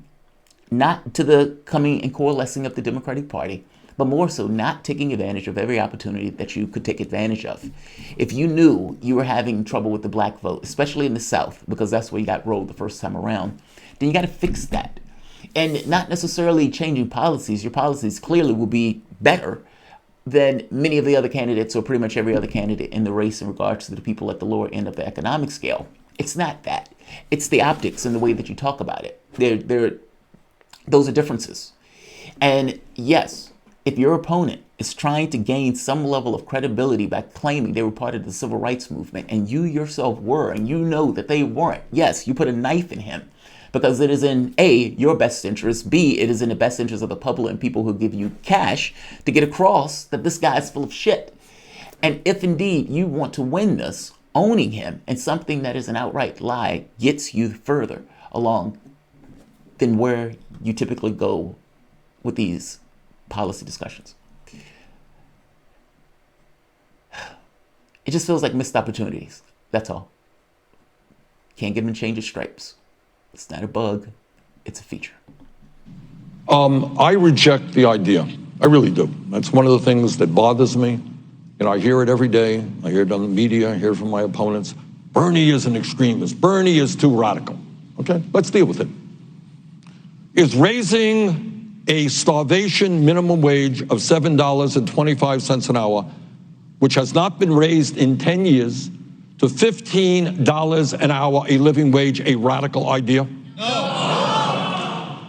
Speaker 1: not to the coming and coalescing of the Democratic Party, but more so not taking advantage of every opportunity that you could take advantage of. If you knew you were having trouble with the black vote, especially in the South, because that's where you got rolled the first time around, then you got to fix that. And not necessarily changing policies. Your policies clearly will be better than many of the other candidates or pretty much every other candidate in the race in regards to the people at the lower end of the economic scale. It's not that. It's the optics and the way that you talk about it. Those are differences. And yes, if your opponent is trying to gain some level of credibility by claiming they were part of the civil rights movement and you yourself were, and you know that they weren't, yes, you put a knife in him because it is in A, your best interest, B, it is in the best interest of the public and people who give you cash to get across that this guy is full of shit. And if indeed you want to win this, owning him and something that is an outright lie gets you further along than where you typically go with these policy discussions. It just feels like missed opportunities. That's all. Can't get him to change his stripes. It's not a bug. It's a feature.
Speaker 12: I reject the idea. I really do. That's one of the things that bothers me. And I hear it every day. I hear it on the media. I hear it from my opponents. Bernie is an extremist. Bernie is too radical. Okay, let's deal with it. Is raising a starvation minimum wage of $7.25 an hour, which has not been raised in 10 years, to $15 an hour, a living wage, a radical idea? No.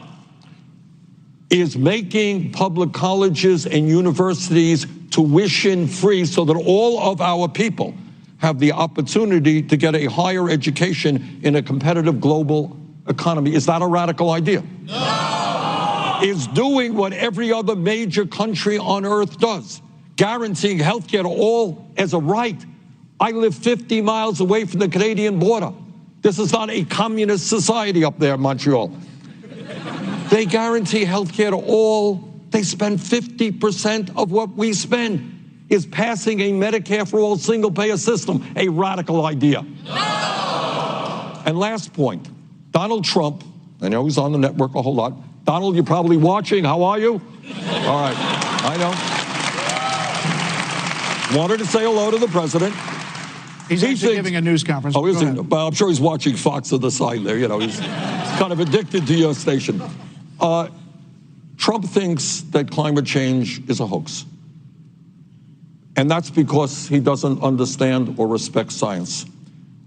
Speaker 12: Is making public colleges and universities tuition free so that all of our people have the opportunity to get a higher education in a competitive global economy, is that a radical idea? No. Is doing what every other major country on earth does, guaranteeing health care to all as a right. I live 50 miles away from the Canadian border. This is not a communist society up there in Montreal. They guarantee health care to all. They spend 50% of what we spend. Is passing a Medicare for all single-payer system a radical idea? No. And last point, Donald Trump, I know he's on the network a whole lot. Donald, you're probably watching. How are you? All right, I know. Wanted to say hello to the president.
Speaker 13: He's actually giving a news conference.
Speaker 12: Oh, is he? Well, I'm sure he's watching Fox on the side there. You know, he's kind of addicted to your station. Trump thinks that climate change is a hoax. And that's because he doesn't understand or respect science.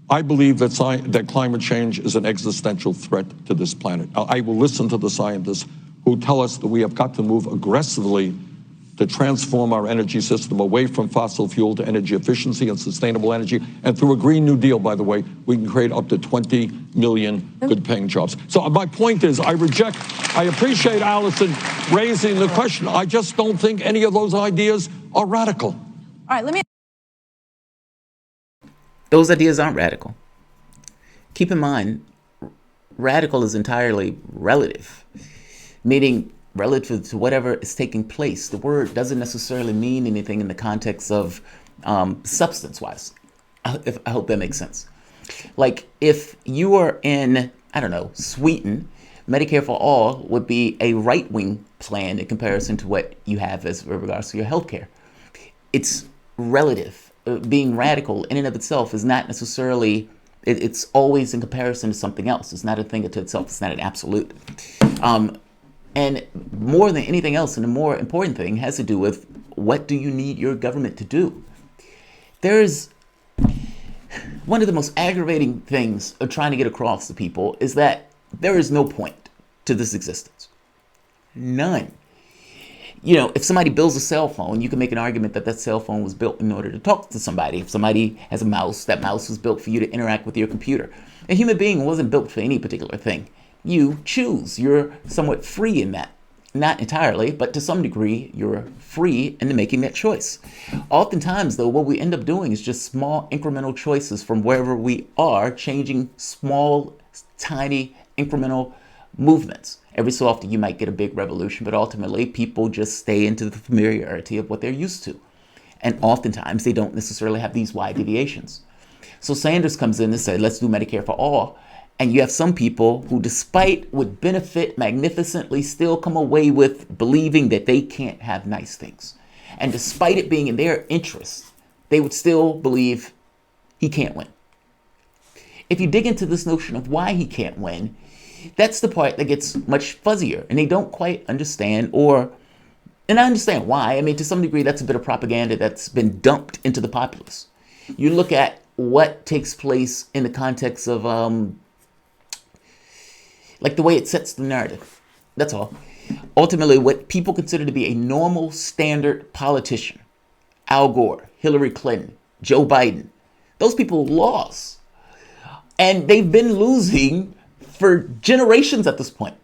Speaker 12: I believe that climate change is an existential threat to this planet. I will listen to the scientists who tell us that we have got to move aggressively to transform our energy system away from fossil fuel to energy efficiency and sustainable energy. And through a Green New Deal, by the way, we can create up to 20 million good-paying jobs. So my point is, I appreciate Allison raising the question. I just don't think any of those ideas are radical.
Speaker 14: All right, let me...
Speaker 1: Those ideas aren't radical. Keep in mind, radical is entirely relative, meaning relative to whatever is taking place. The word doesn't necessarily mean anything in the context of substance-wise. I hope that makes sense. Like if you are in, I don't know, Sweden, Medicare for all would be a right-wing plan in comparison to what you have as regards to your health care. It's relative. Being radical in and of itself is not necessarily It's always in comparison to something else. It's not a thing unto itself. It's not an absolute. And more than anything else, and the more important thing has to do with what do you need your government to do? There's one of the most aggravating things of trying to get across to people is that there is no point to this existence. None. You know, if somebody builds a cell phone, you can make an argument that that cell phone was built in order to talk to somebody. If somebody has a mouse, that mouse was built for you to interact with your computer. A human being wasn't built for any particular thing. You choose. You're somewhat free in that. Not entirely, but to some degree, you're free in making that choice. Oftentimes, though, what we end up doing is just small incremental choices from wherever we are, changing small, tiny, incremental movements. Every so often, you might get a big revolution, but ultimately, people just stay into the familiarity of what they're used to. And oftentimes, they don't necessarily have these wide deviations. So Sanders comes in and says, let's do Medicare for all. And you have some people who, despite would benefit magnificently, still come away with believing that they can't have nice things. And despite it being in their interest, they would still believe he can't win. If you dig into this notion of why he can't win, that's the part that gets much fuzzier. And they don't quite understand, and I understand why. I mean, to some degree, that's a bit of propaganda that's been dumped into the populace. You look at what takes place in the context of like the way it sets the narrative. That's all. Ultimately, what people consider to be a normal standard politician, Al Gore, Hillary Clinton, Joe Biden, those people lost. And they've been losing for generations at this point.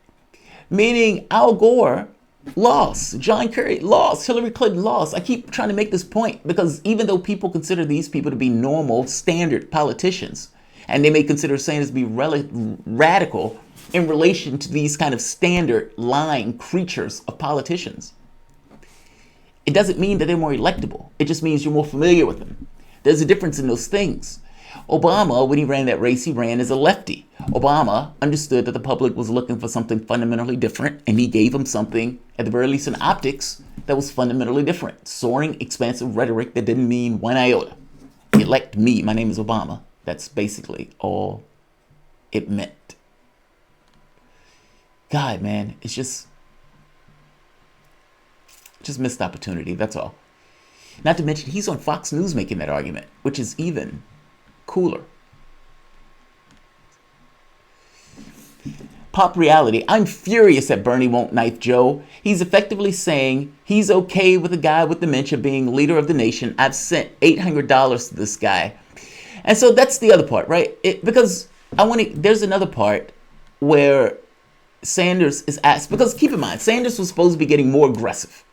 Speaker 1: Meaning Al Gore lost, John Kerry lost, Hillary Clinton lost. I keep trying to make this point because even though people consider these people to be normal standard politicians, and they may consider Sanders to be radical in relation to these kind of standard line creatures of politicians, it doesn't mean that they're more electable. It just means you're more familiar with them. There's a difference in those things. Obama, when he ran that race, he ran as a lefty. Obama understood that the public was looking for something fundamentally different, and he gave them something, at the very least in optics, that was fundamentally different. Soaring, expansive rhetoric that didn't mean one iota. Elect me, my name is Obama. That's basically all it meant. God, man, it's just missed opportunity, that's all. Not to mention, he's on Fox News making that argument, which is even cooler. Pop reality. I'm furious that Bernie won't knife Joe. He's effectively saying he's okay with a guy with dementia being leader of the nation. I've sent $800 to this guy. And so that's the other part, right? Because there's another part where Sanders is asked, because keep in mind, Sanders was supposed to be getting more aggressive.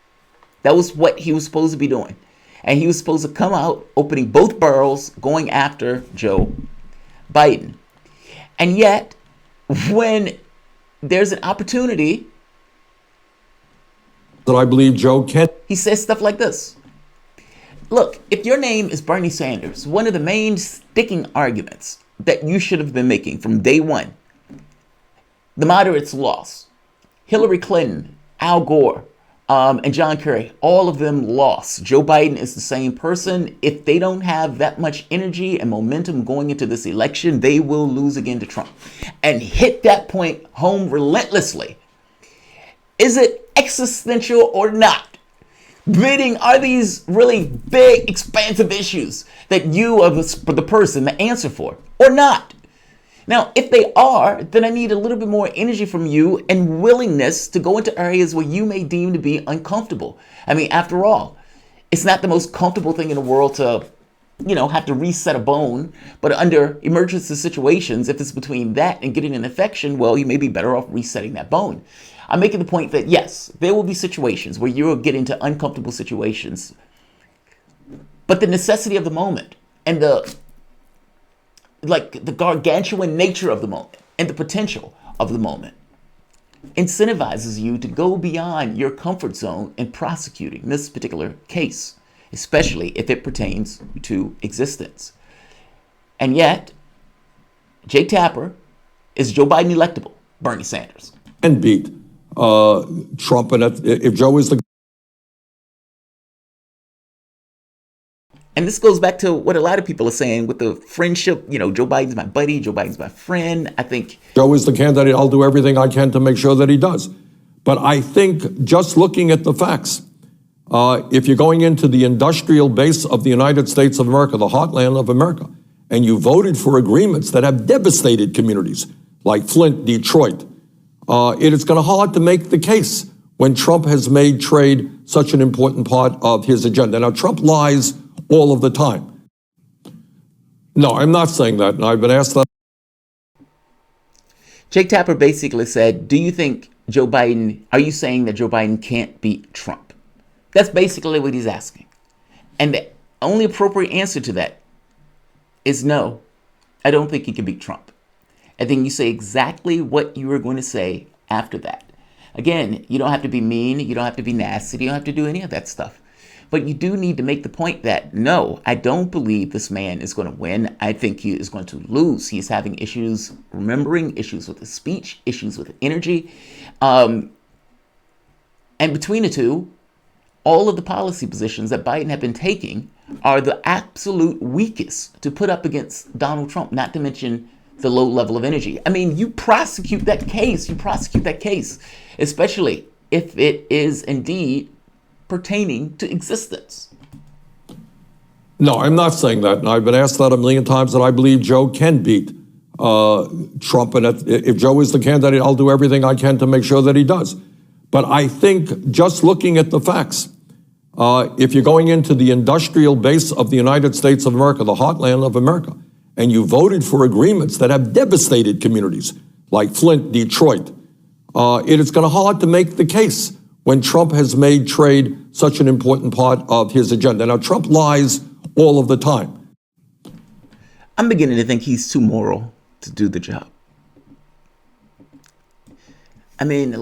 Speaker 1: That was what he was supposed to be doing. And he was supposed to come out opening both barrels, going after Joe Biden. And yet, when there's an opportunity
Speaker 12: that I believe Joe can,
Speaker 1: he says stuff like this. Look, if your name is Bernie Sanders, one of the main sticking arguments that you should have been making from day one, the moderates lost. Hillary Clinton, Al Gore, and John Kerry, all of them lost. Joe Biden is the same person. If they don't have that much energy and momentum going into this election, they will lose again to Trump. And hit that point home relentlessly. Is it existential or not? Meaning, are these really big, expansive issues that you are the person to answer for, or not? Now, if they are, then I need a little bit more energy from you and willingness to go into areas where you may deem to be uncomfortable. I mean, after all, it's not the most comfortable thing in the world to, have to reset a bone. But under emergency situations, if it's between that and getting an infection, well, you may be better off resetting that bone. I'm making the point that, yes, there will be situations where you'll get into uncomfortable situations. But the necessity of the moment and the gargantuan nature of the moment and the potential of the moment incentivizes you to go beyond your comfort zone in prosecuting this particular case, especially if it pertains to existence. And yet, Jake Tapper is Joe Biden electable, Bernie Sanders.
Speaker 12: and beat Trump. And if Joe is the
Speaker 1: And this goes back to what a lot of people are saying with the friendship. Joe Biden's my buddy. Joe Biden's my friend. I think
Speaker 12: Joe is the candidate. I'll do everything I can to make sure that he does. But I think just looking at the facts, if you're going into the industrial base of the United States of America, the heartland of America, and you voted for agreements that have devastated communities like Flint, Detroit, it is going to hard to make the case when Trump has made trade such an important part of his agenda. Now, Trump lies all of the time. No, I'm not saying that, and I've been asked that.
Speaker 1: Jake Tapper basically said, do you think are you saying that Joe Biden can't beat Trump? That's basically what he's asking. And the only appropriate answer to that is no, I don't think he can beat Trump. And then you say exactly what you were going to say after that. Again, you don't have to be mean, you don't have to be nasty, you don't have to do any of that stuff. But you do need to make the point that, no, I don't believe this man is going to win. I think he is going to lose. He's having issues remembering, issues with his speech, issues with energy. And between the two, all of the policy positions that Biden have been taking are the absolute weakest to put up against Donald Trump, not to mention the low level of energy. I mean, you prosecute that case, especially if it is indeed pertaining to existence.
Speaker 12: No, I'm not saying that. And I've been asked that a million times, that I believe Joe can beat Trump. And if Joe is the candidate, I'll do everything I can to make sure that he does. But I think just looking at the facts, if you're going into the industrial base of the United States of America, the heartland of America, and you voted for agreements that have devastated communities like Flint, Detroit, it is going to hard to make the case when Trump has made trade such an important part of his agenda. Now, Trump lies all of the time.
Speaker 1: I'm beginning to think he's too moral to do the job. I mean,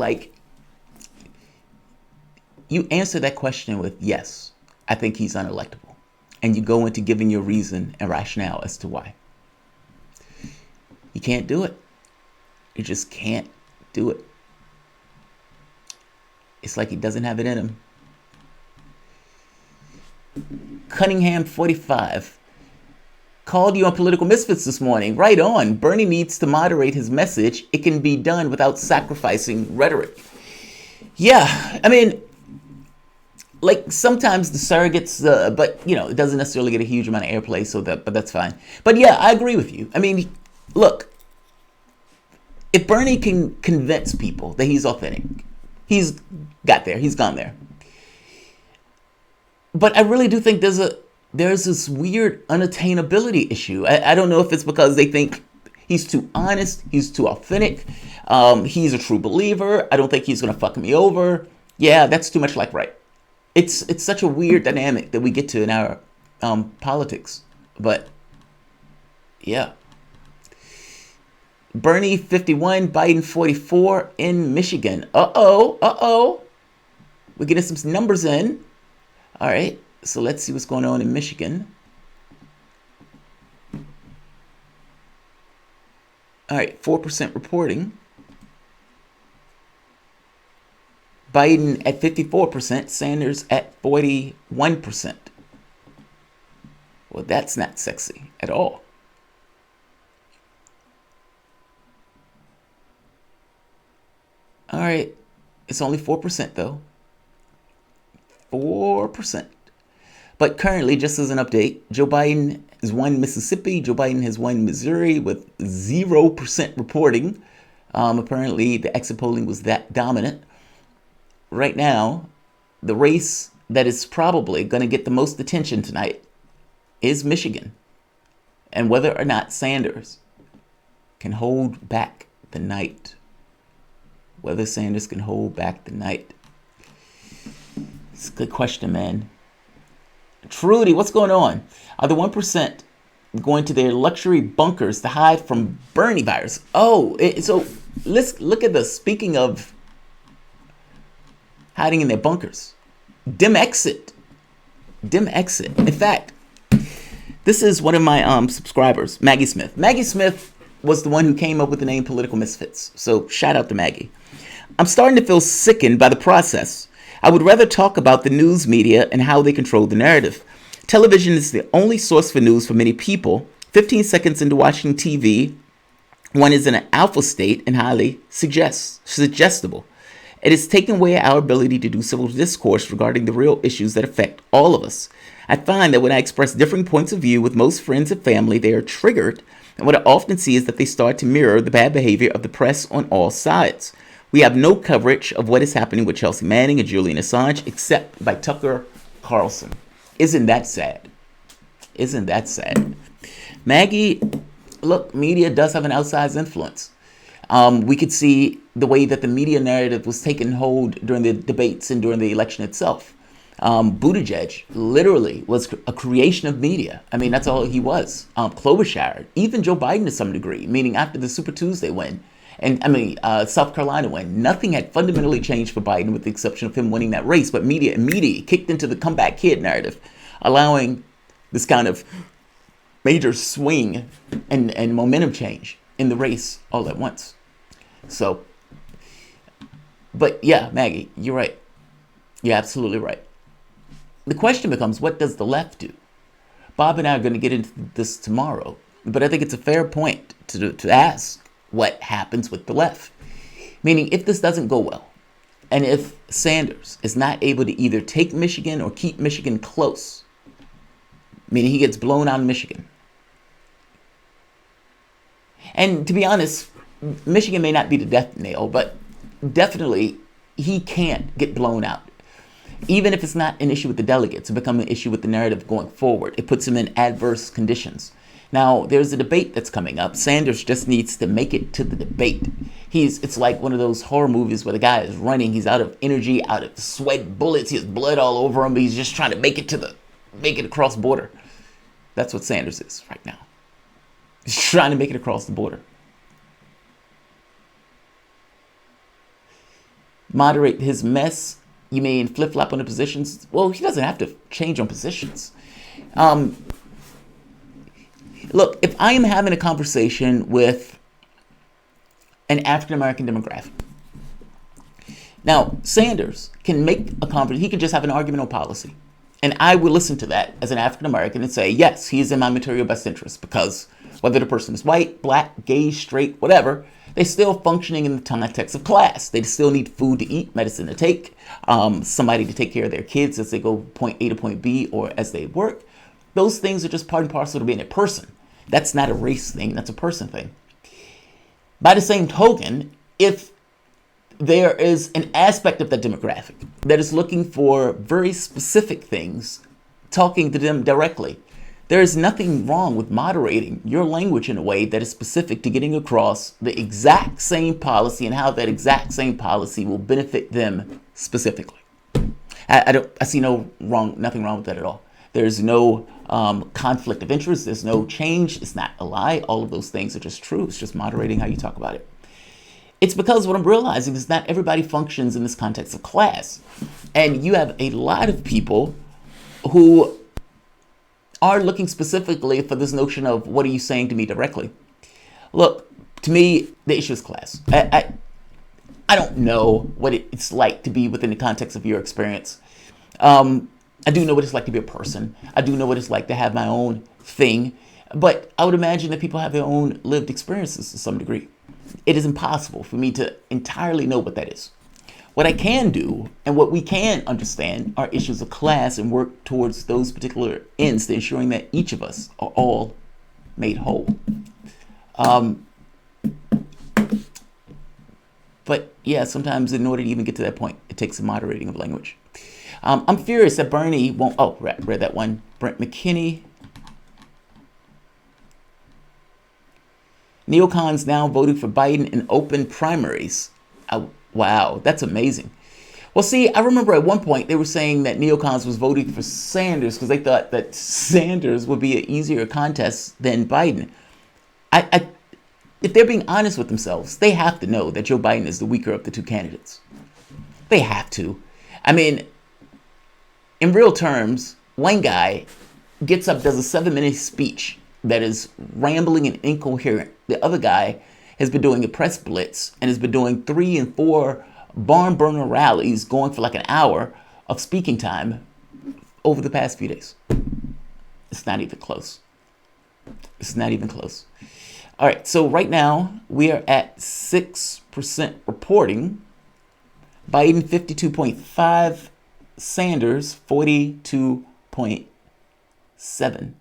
Speaker 1: you answer that question with, yes, I think he's unelectable. And you go into giving your reason and rationale as to why. You can't do it. You just can't do it. It's like he doesn't have it in him. Cunningham 45 called you on Political Misfits this morning. Right on. Bernie needs to moderate his message. It can be done without sacrificing rhetoric. Yeah, I mean, sometimes the surrogates, but it doesn't necessarily get a huge amount of airplay, but that's fine. But yeah, I agree with you. I mean, look, if Bernie can convince people that he's authentic, he's got there. He's gone there. But I really do think there's this weird unattainability issue. I don't know if it's because they think he's too honest, he's too authentic, he's a true believer. I don't think he's going to fuck me over. Yeah, that's too much like right. It's such a weird dynamic that we get to in our politics. But yeah. Bernie 51, Biden 44 in Michigan. Uh-oh. We're getting some numbers in. All right, so let's see what's going on in Michigan. All right, 4% reporting. Biden at 54%, Sanders at 41%. Well, that's not sexy at all. All right, it's only 4% though. 4%. But currently, just as an update, Joe Biden has won Mississippi. Joe Biden has won Missouri with 0% reporting. Apparently, the exit polling was that dominant. Right now, the race that is probably going to get the most attention tonight is Michigan. And whether or not Sanders can hold back the night. Whether Sanders can hold back the night. It's a good question, man. Trudy, what's going on? Are the 1% going to their luxury bunkers to hide from Bernie virus? So let's look at this. Speaking of hiding in their bunkers, dim exit. In fact, this is one of my subscribers, Maggie Smith. Maggie Smith was the one who came up with the name Political Misfits. So shout out to Maggie. I'm starting to feel sickened by the process. I would rather talk about the news media and how they control the narrative. Television is the only source for news for many people. 15 seconds into watching TV, one is in an alpha state and highly suggestible. It is taking away our ability to do civil discourse regarding the real issues that affect all of us. I find that when I express differing points of view with most friends and family, they are triggered, and what I often see is that they start to mirror the bad behavior of the press on all sides. We have no coverage of what is happening with Chelsea Manning and Julian Assange except by Tucker Carlson. Isn't that sad? Isn't that sad? Maggie, look, media does have an outsized influence. We could see the way that the media narrative was taking hold during the debates and during the election itself. Buttigieg literally was a creation of media. I mean, that's all he was. Klobuchar, even Joe Biden to some degree, meaning after the Super Tuesday win, and South Carolina win, nothing had fundamentally changed for Biden with the exception of him winning that race. But media immediately kicked into the comeback kid narrative, allowing this kind of major swing and momentum change in the race all at once. So, but yeah, Maggie, you're right. You're absolutely right. The question becomes, what does the left do? Bob and I are going to get into this tomorrow, but I think it's a fair point to ask what happens with the left. Meaning, if this doesn't go well, and if Sanders is not able to either take Michigan or keep Michigan close, meaning he gets blown out of Michigan. And to be honest, Michigan may not be the death nail, but definitely he can't get blown out. Even if it's not an issue with the delegates, it becomes an issue with the narrative going forward. It puts him in adverse conditions. Now, there's a debate that's coming up. Sanders just needs to make it to the debate. It's like one of those horror movies where the guy is running. He's out of energy, out of sweat, bullets. He has blood all over him. He's just trying to make it across border. That's what Sanders is right now. He's trying to make it across the border. Moderate his mess. You mean flip-flop on the positions? Well, he doesn't have to change on positions. Look, if I am having a conversation with an African-American demographic, now Sanders can make a conversation. He could just have an argument on policy. And I would listen to that as an African-American and say, yes, he is in my material best interest, because whether the person is white, black, gay, straight, whatever, they're still functioning in the context of class. They still need food to eat, medicine to take, somebody to take care of their kids as they go point A to point B or as they work. Those things are just part and parcel to being a person. That's not a race thing. That's a person thing. By the same token, if there is an aspect of that demographic that is looking for very specific things, talking to them directly, there is nothing wrong with moderating your language in a way that is specific to getting across the exact same policy and how that exact same policy will benefit them specifically. I see nothing wrong with that at all. There's no conflict of interest. There's no change. It's not a lie. All of those things are just true. It's just moderating how you talk about it. It's because what I'm realizing is not everybody functions in this context of class. And you have a lot of people who are looking specifically for this notion of, what are you saying to me directly? Look, to me, the issue is class. I don't know what it's like to be within the context of your experience. I do know what it's like to be a person. I do know what it's like to have my own thing. But I would imagine that people have their own lived experiences to some degree. It is impossible for me to entirely know what that is. What I can do and what we can understand are issues of class and work towards those particular ends to ensuring that each of us are all made whole. But yeah, sometimes in order to even get to that point, it takes a moderating of language. I'm furious that Bernie won't. Oh, read that one. Brent McKinney. Neocons now voting for Biden in open primaries. Wow, that's amazing. Well, see, I remember at one point they were saying that neocons was voting for Sanders because they thought that Sanders would be an easier contest than Biden. If they're being honest with themselves, they have to know that Joe Biden is the weaker of the two candidates. They have to. I mean, in real terms, one guy gets up, does a 7-minute speech that is rambling and incoherent. The other guy has been doing a press blitz and has been doing 3 and 4 barn burner rallies going for like an hour of speaking time over the past few days. It's not even close. It's not even close. All right, so right now we are at 6% reporting. Biden 52.5, Sanders 42.7.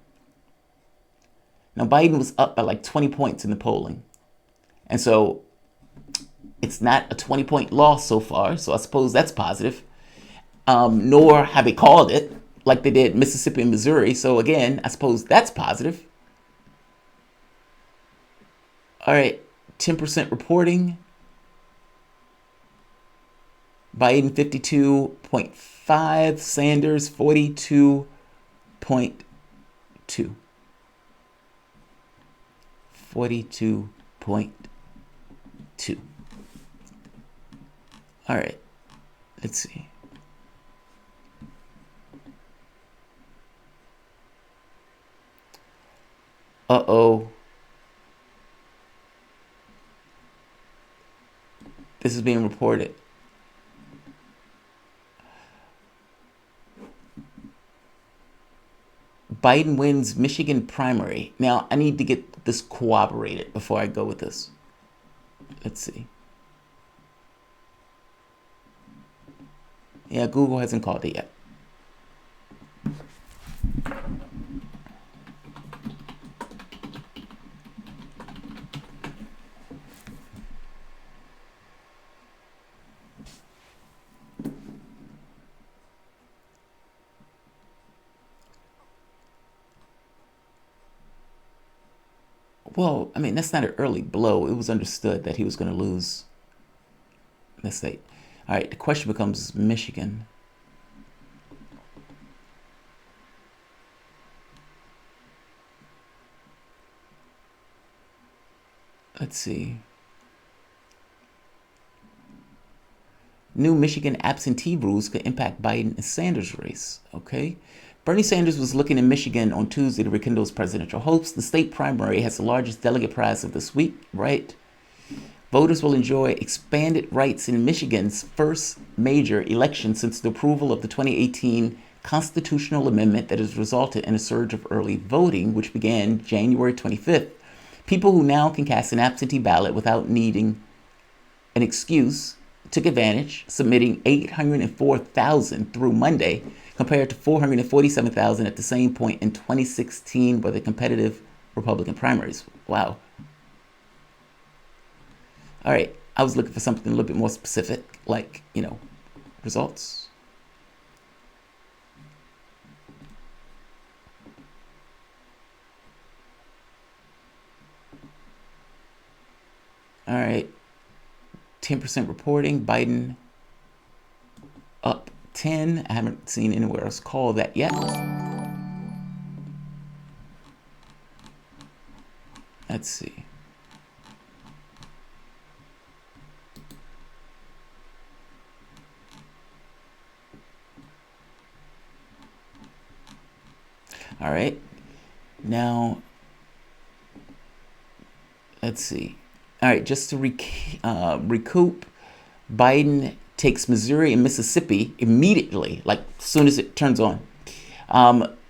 Speaker 1: Now Biden was up by like 20 points in the polling. And so it's not a 20-point loss so far, so I suppose that's positive. Nor have they called it like they did Mississippi and Missouri. So again, I suppose that's positive. All right, 10% reporting. Biden 52.5, Sanders 42.2. 42.2. All right, let's see. Uh-oh. This is being reported. Biden wins Michigan primary. Now, I need to get this corroborated before I go with this. Let's see. Yeah, Google hasn't called it yet. Well, I mean, that's not an early blow. It was understood that he was going to lose the state. All right, the question becomes Michigan. Let's see. New Michigan absentee rules could impact Biden and Sanders' race. Okay. Bernie Sanders was looking in Michigan on Tuesday to rekindle his presidential hopes. The state primary has the largest delegate prize of this week, right? Voters will enjoy expanded rights in Michigan's first major election since the approval of the 2018 constitutional amendment that has resulted in a surge of early voting, which began January 25th. People who now can cast an absentee ballot without needing an excuse took advantage, submitting 804,000 through Monday, compared to 447,000 at the same point in 2016 by the competitive Republican primaries. Wow. All right, I was looking for something a little bit more specific, like, results. All right, 10% reporting, Biden up 10. I haven't seen anywhere else call that yet. Let's see. All right. Now, let's see. All right, just to recoup, Biden takes Missouri and Mississippi immediately, like as soon as it turns on.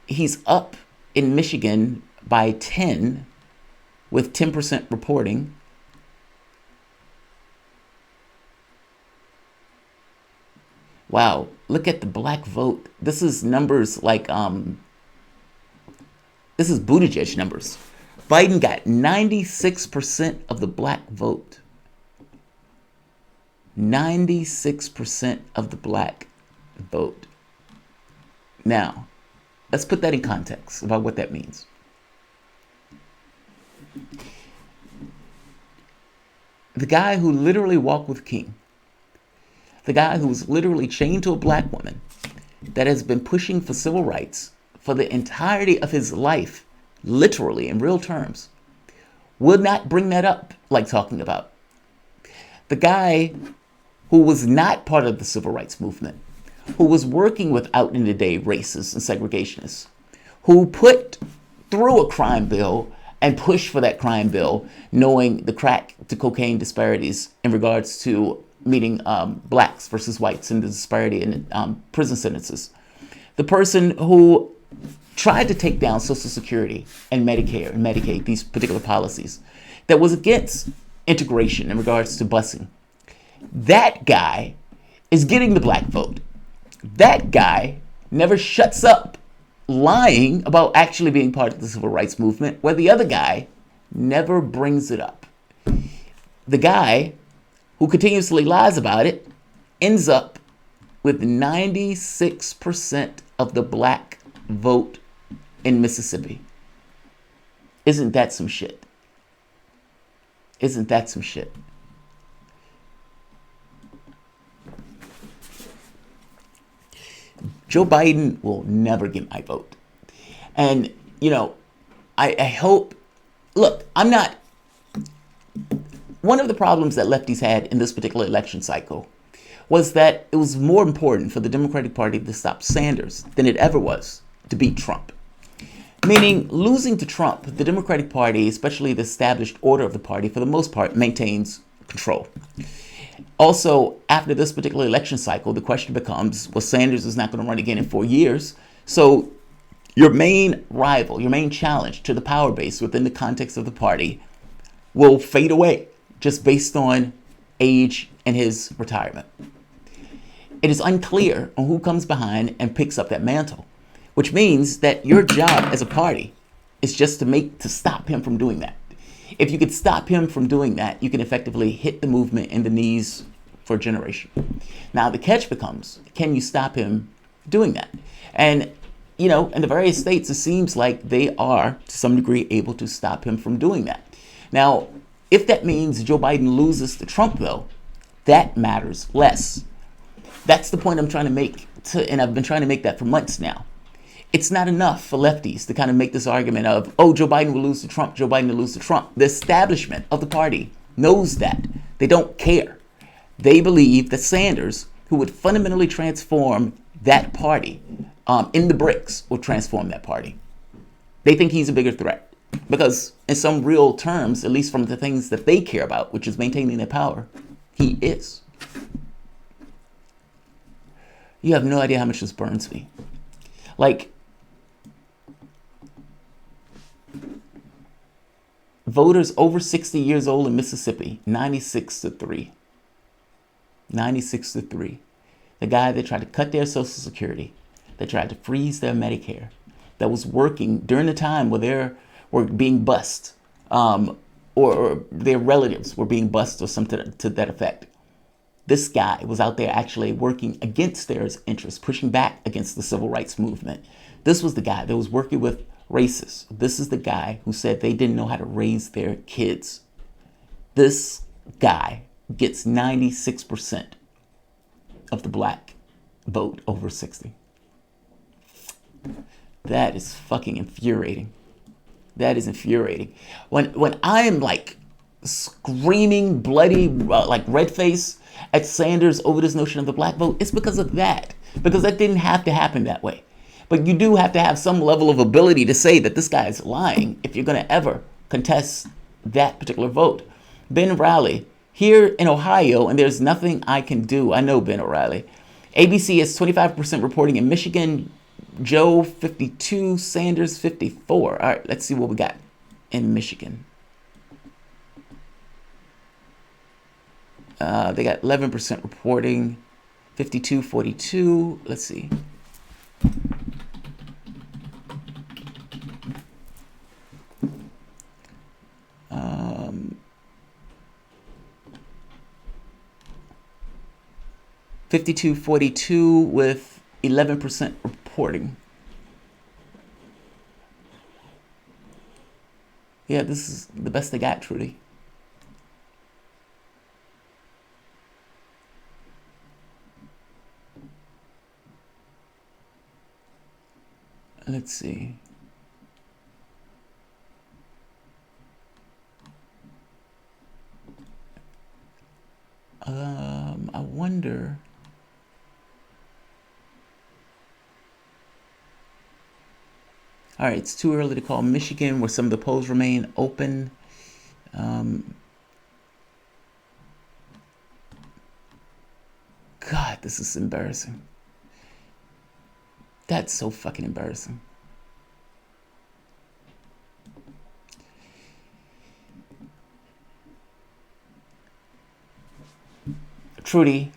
Speaker 1: He's up in Michigan by 10 with 10% reporting. Wow, look at the black vote. This is numbers like, this is Buttigieg numbers. Biden got 96% of the black vote. 96% of the black vote. Now, let's put that in context about what that means. The guy who literally walked with King, the guy who was literally chained to a black woman, that has been pushing for civil rights for the entirety of his life, literally in real terms, would not bring that up like talking about. The guy who was not part of the civil rights movement, who was working with out-in-the-day racists and segregationists, who put through a crime bill and pushed for that crime bill, knowing the crack to cocaine disparities in regards to meeting blacks versus whites and the disparity in prison sentences. The person who tried to take down Social Security and Medicare and Medicaid, these particular policies, that was against integration in regards to busing. That guy is getting the black vote. That guy never shuts up lying about actually being part of the civil rights movement, where the other guy never brings it up. The guy who continuously lies about it ends up with 96% of the black vote in Mississippi. Isn't that some shit? Isn't that some shit? Joe Biden will never get my vote. And, you know, I hope, look, I'm not, one of the problems that lefties had in this particular election cycle was that it was more important for the Democratic Party to stop Sanders than it ever was to beat Trump. Meaning, losing to Trump, the Democratic Party, especially the established order of the party, for the most part, maintains control. Also, after this particular election cycle, the question becomes, well, Sanders is not going to run again in 4 years. So your main rival, your main challenge to the power base within the context of the party will fade away just based on age and his retirement. It is unclear on who comes behind and picks up that mantle, which means that your job as a party is just to stop him from doing that. If you could stop him from doing that, you can effectively hit the movement in the knees for a generation. Now, the catch becomes, can you stop him doing that? And, you know, in the various states, it seems like they are, to some degree, able to stop him from doing that. Now, if that means Joe Biden loses to Trump, though, that matters less. That's the point I'm trying to make, and I've been trying to make that for months now. It's not enough for lefties to kind of make this argument of, oh, Joe Biden will lose to Trump, Joe Biden will lose to Trump. The establishment of the party knows that. They don't care. They believe that Sanders, who would fundamentally transform that party in the bricks, will transform that party. They think he's a bigger threat because in some real terms, at least from the things that they care about, which is maintaining their power, he is. You have no idea how much this burns me. Like, voters over 60 years old in Mississippi, 96-3. 96-3. The guy that tried to cut their Social Security, that tried to freeze their Medicare, that was working during the time where they were being bussed, or their relatives were being bussed or something to that effect. This guy was out there actually working against their interests, pushing back against the civil rights movement. This was the guy that was working with racists. This is the guy who said they didn't know how to raise their kids. This guy gets 96% of the black vote over 60. That is fucking infuriating. That is infuriating. When I am like screaming bloody, like red face at Sanders over this notion of the black vote, it's because of that. Because that didn't have to happen that way. But you do have to have some level of ability to say that this guy is lying if you're going to ever contest that particular vote. Ben Riley, here in Ohio, and there's nothing I can do. I know Ben O'Reilly. ABC has 25% reporting in Michigan. Joe 52, Sanders 54. All right, let's see what we got in Michigan. They got 11% reporting, 52-42. Let's see. Um, 52-42 with 11% reporting. Yeah, this is the best they got, Trudy. Let's see. I wonder. All right, it's too early to call Michigan, where some of the polls remain open. God, this is embarrassing. That's so fucking embarrassing. Trudy,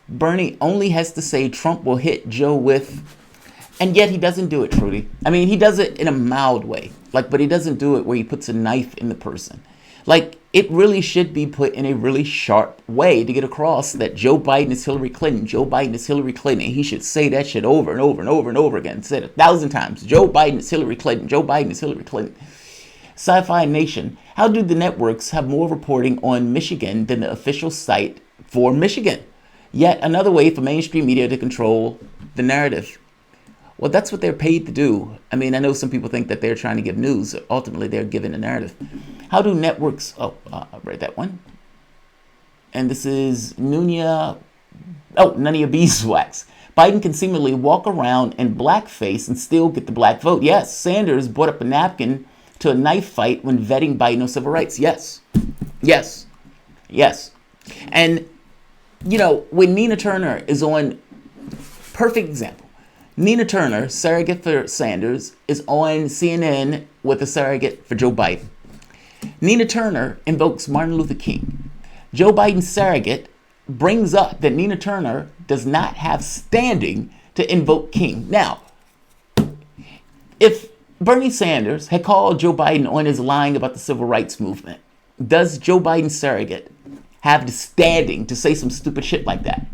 Speaker 1: Bernie only has to say Trump will hit Joe with, and yet he doesn't do it, Trudy. I mean, he does it in a mild way, but he doesn't do it where he puts a knife in the person. It really should be put in a really sharp way to get across that Joe Biden is Hillary Clinton. Joe Biden is Hillary Clinton. He should say that shit over and over and over and over again. Say it 1,000 times. Joe Biden is Hillary Clinton. Joe Biden is Hillary Clinton. Sci-Fi Nation. How do the networks have more reporting on Michigan than the official site for Michigan? Yet another way for mainstream media to control the narrative. Well, that's what they're paid to do. I mean, I know some people think that they're trying to give news. Ultimately, they're giving a narrative. How do networks... I'll write that one. And this is Nunya Beeswax. Biden can seemingly walk around in blackface and still get the black vote. Yes, Sanders brought up a napkin to a knife fight when vetting Biden on civil rights. Yes. And, when Nina Turner is on... Perfect example. Nina Turner, surrogate for Sanders, is on CNN with a surrogate for Joe Biden. Nina Turner invokes Martin Luther King. Joe Biden's surrogate brings up that Nina Turner does not have standing to invoke King. Now, if Bernie Sanders had called Joe Biden on his lying about the civil rights movement, does Joe Biden's surrogate have the standing to say some stupid shit like that?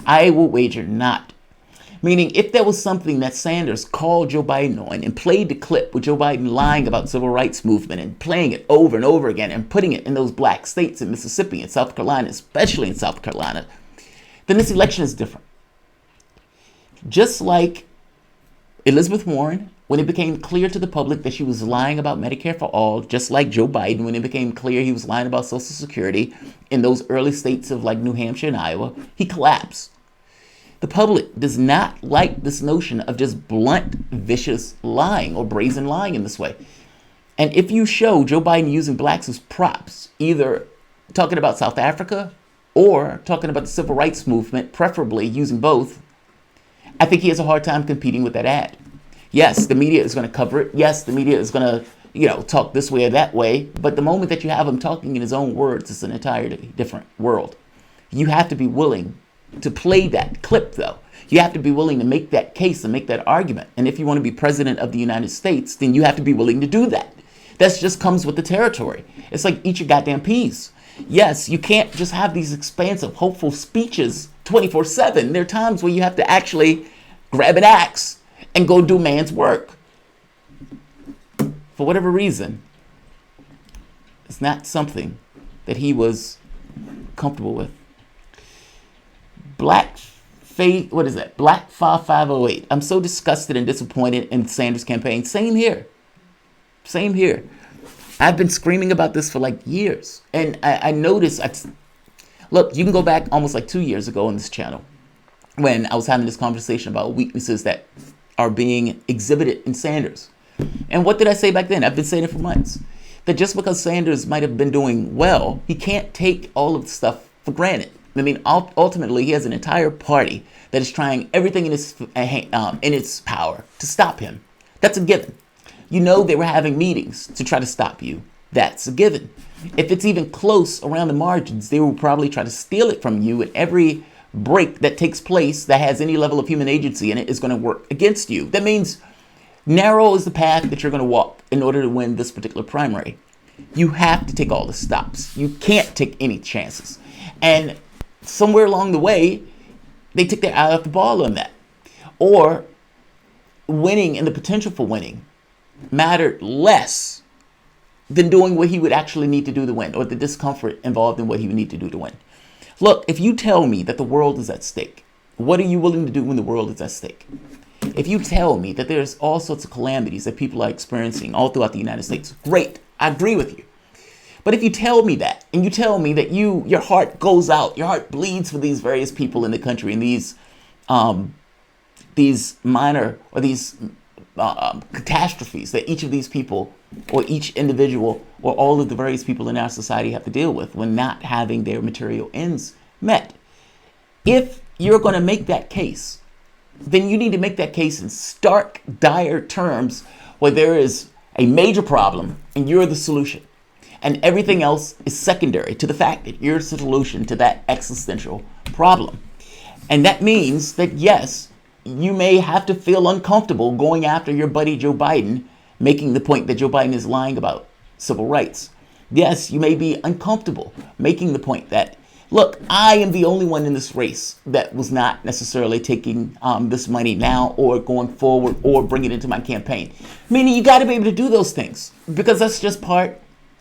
Speaker 1: I will wager not. Meaning, if there was something that Sanders called Joe Biden on and played the clip with Joe Biden lying about the civil rights movement and playing it over and over again and putting it in those black states in Mississippi and South Carolina, especially in South Carolina, then this election is different. Just like Elizabeth Warren, when it became clear to the public that she was lying about Medicare for all, just like Joe Biden, when it became clear he was lying about Social Security in those early states of New Hampshire and Iowa, he collapsed. The public does not like this notion of just blunt, vicious lying or brazen lying in this way. And if you show Joe Biden using blacks as props, either talking about South Africa or talking about the civil rights movement, preferably using both, I think he has a hard time competing with that ad. Yes, the media is going to cover it. Yes, the media is going to, talk this way or that way. But the moment that you have him talking in his own words, it's an entirely different world. You have to be willing to play that clip, though. You have to be willing to make that case and make that argument. And if you want to be president of the United States, then you have to be willing to do that. That just comes with the territory. It's like eat your goddamn peas. Yes, you can't just have these expansive, hopeful speeches 24/7. There are times where you have to actually grab an axe and go do man's work. For whatever reason, it's not something that he was comfortable with. Black 5508. I'm so disgusted and disappointed in Sanders' campaign. Same here. I've been screaming about this for years. And I noticed, look, you can go back almost 2 years ago on this channel when I was having this conversation about weaknesses that are being exhibited in Sanders. And what did I say back then? I've been saying it for months. That just because Sanders might have been doing well, he can't take all of the stuff for granted. I mean, ultimately, he has an entire party that is trying everything in its power to stop him. That's a given. They were having meetings to try to stop you. That's a given. If it's even close around the margins, they will probably try to steal it from you, and every break that takes place that has any level of human agency in it is going to work against you. That means narrow is the path that you're going to walk in order to win this particular primary. You have to take all the stops. You can't take any chances. And somewhere along the way, they took their eye off the ball on that. Or winning and the potential for winning mattered less than doing what he would actually need to do to win, or the discomfort involved in what he would need to do to win. Look, if you tell me that the world is at stake, what are you willing to do when the world is at stake? If you tell me that there's all sorts of calamities that people are experiencing all throughout the United States, great, I agree with you. But if you tell me that, and you tell me that your heart goes out, your heart bleeds for these various people in the country, and these minor or these catastrophes that each of these people or each individual or all of the various people in our society have to deal with when not having their material ends met. If you're going to make that case, then you need to make that case in stark, dire terms where there is a major problem and you're the solution. And everything else is secondary to the fact that you're the solution to that existential problem. And that means that, yes, you may have to feel uncomfortable going after your buddy Joe Biden, making the point that Joe Biden is lying about civil rights. Yes, you may be uncomfortable making the point that, look, I am the only one in this race that was not necessarily taking this money now or going forward or bring it into my campaign. Meaning you got to be able to do those things because that's just part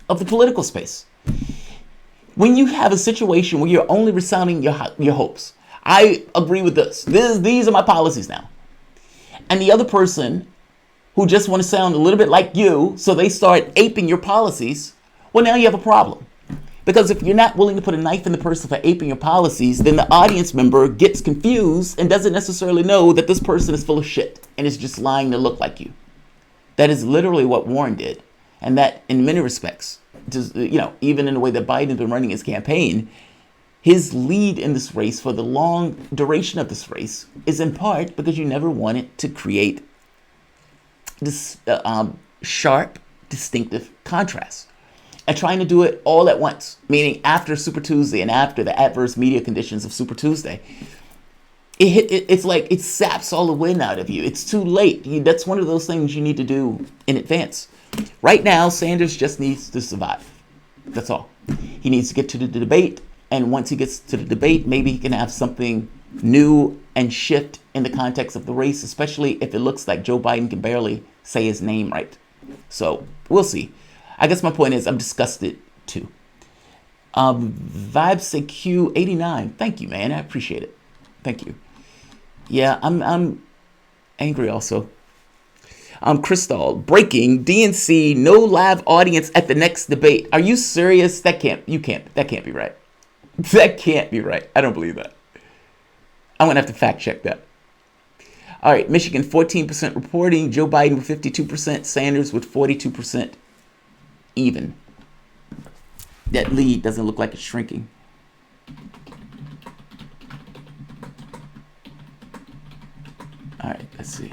Speaker 1: of the political space. When you have a situation where you're only resounding your hopes, I agree with this. These are my policies now. And the other person who just want to sound a little bit like you, so they start aping your policies, well, now you have a problem. Because if you're not willing to put a knife in the person for aping your policies, then the audience member gets confused and doesn't necessarily know that this person is full of shit and is just lying to look like you. That is literally what Warren did. And that, in many respects, just, even in the way that Biden's been running his campaign, his lead in this race for the long duration of this race is in part because you never wanted to create this sharp, distinctive contrast. And trying to do it all at once, meaning after Super Tuesday and after the adverse media conditions of Super Tuesday, it's like it saps all the wind out of you. It's too late. That's one of those things you need to do in advance. Right now, Sanders just needs to survive. That's all. He needs to get to the debate, and once he gets to the debate, maybe he can have something new and shift in the context of the race, especially if it looks like Joe Biden can barely say his name right. So we'll see. I guess my point is I'm disgusted too. VibesAQ89, thank you, man. I appreciate it. Thank you. Yeah, I'm angry also. Crystal, breaking DNC, no live audience at the next debate. Are you serious? That can't be right. That can't be right. I don't believe that. I'm gonna have to fact check that. All right, Michigan 14% reporting, Joe Biden with 52%, Sanders with 42%. Even. That lead doesn't look like it's shrinking. All right, let's see.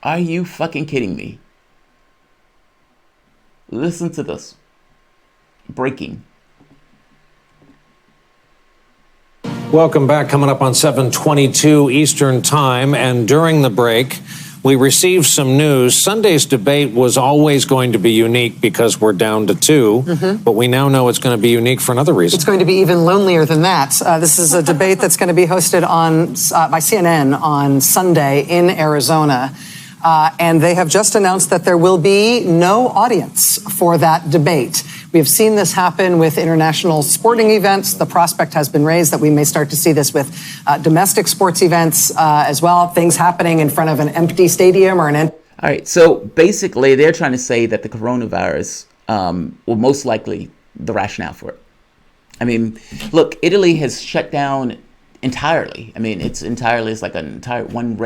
Speaker 1: Are you fucking kidding me? Listen to this. Breaking.
Speaker 14: Welcome back. Coming up on 7:22 Eastern Time, and during the break, we received some news. Sunday's debate was always going to be unique because we're down to two, but we now know it's going to be unique for another reason.
Speaker 15: It's going to be even lonelier than that. This is a debate that's going to be hosted by CNN on Sunday in Arizona. And they have just announced that there will be no audience for that debate. We have seen this happen with international sporting events. The prospect has been raised that we may start to see this with domestic sports events as well. Things happening in front of an empty stadium or an empty.
Speaker 1: All right. So basically, they're trying to say that the coronavirus will most likely the rationale for it. I mean, look, Italy has shut down entirely. I mean, it's like an entire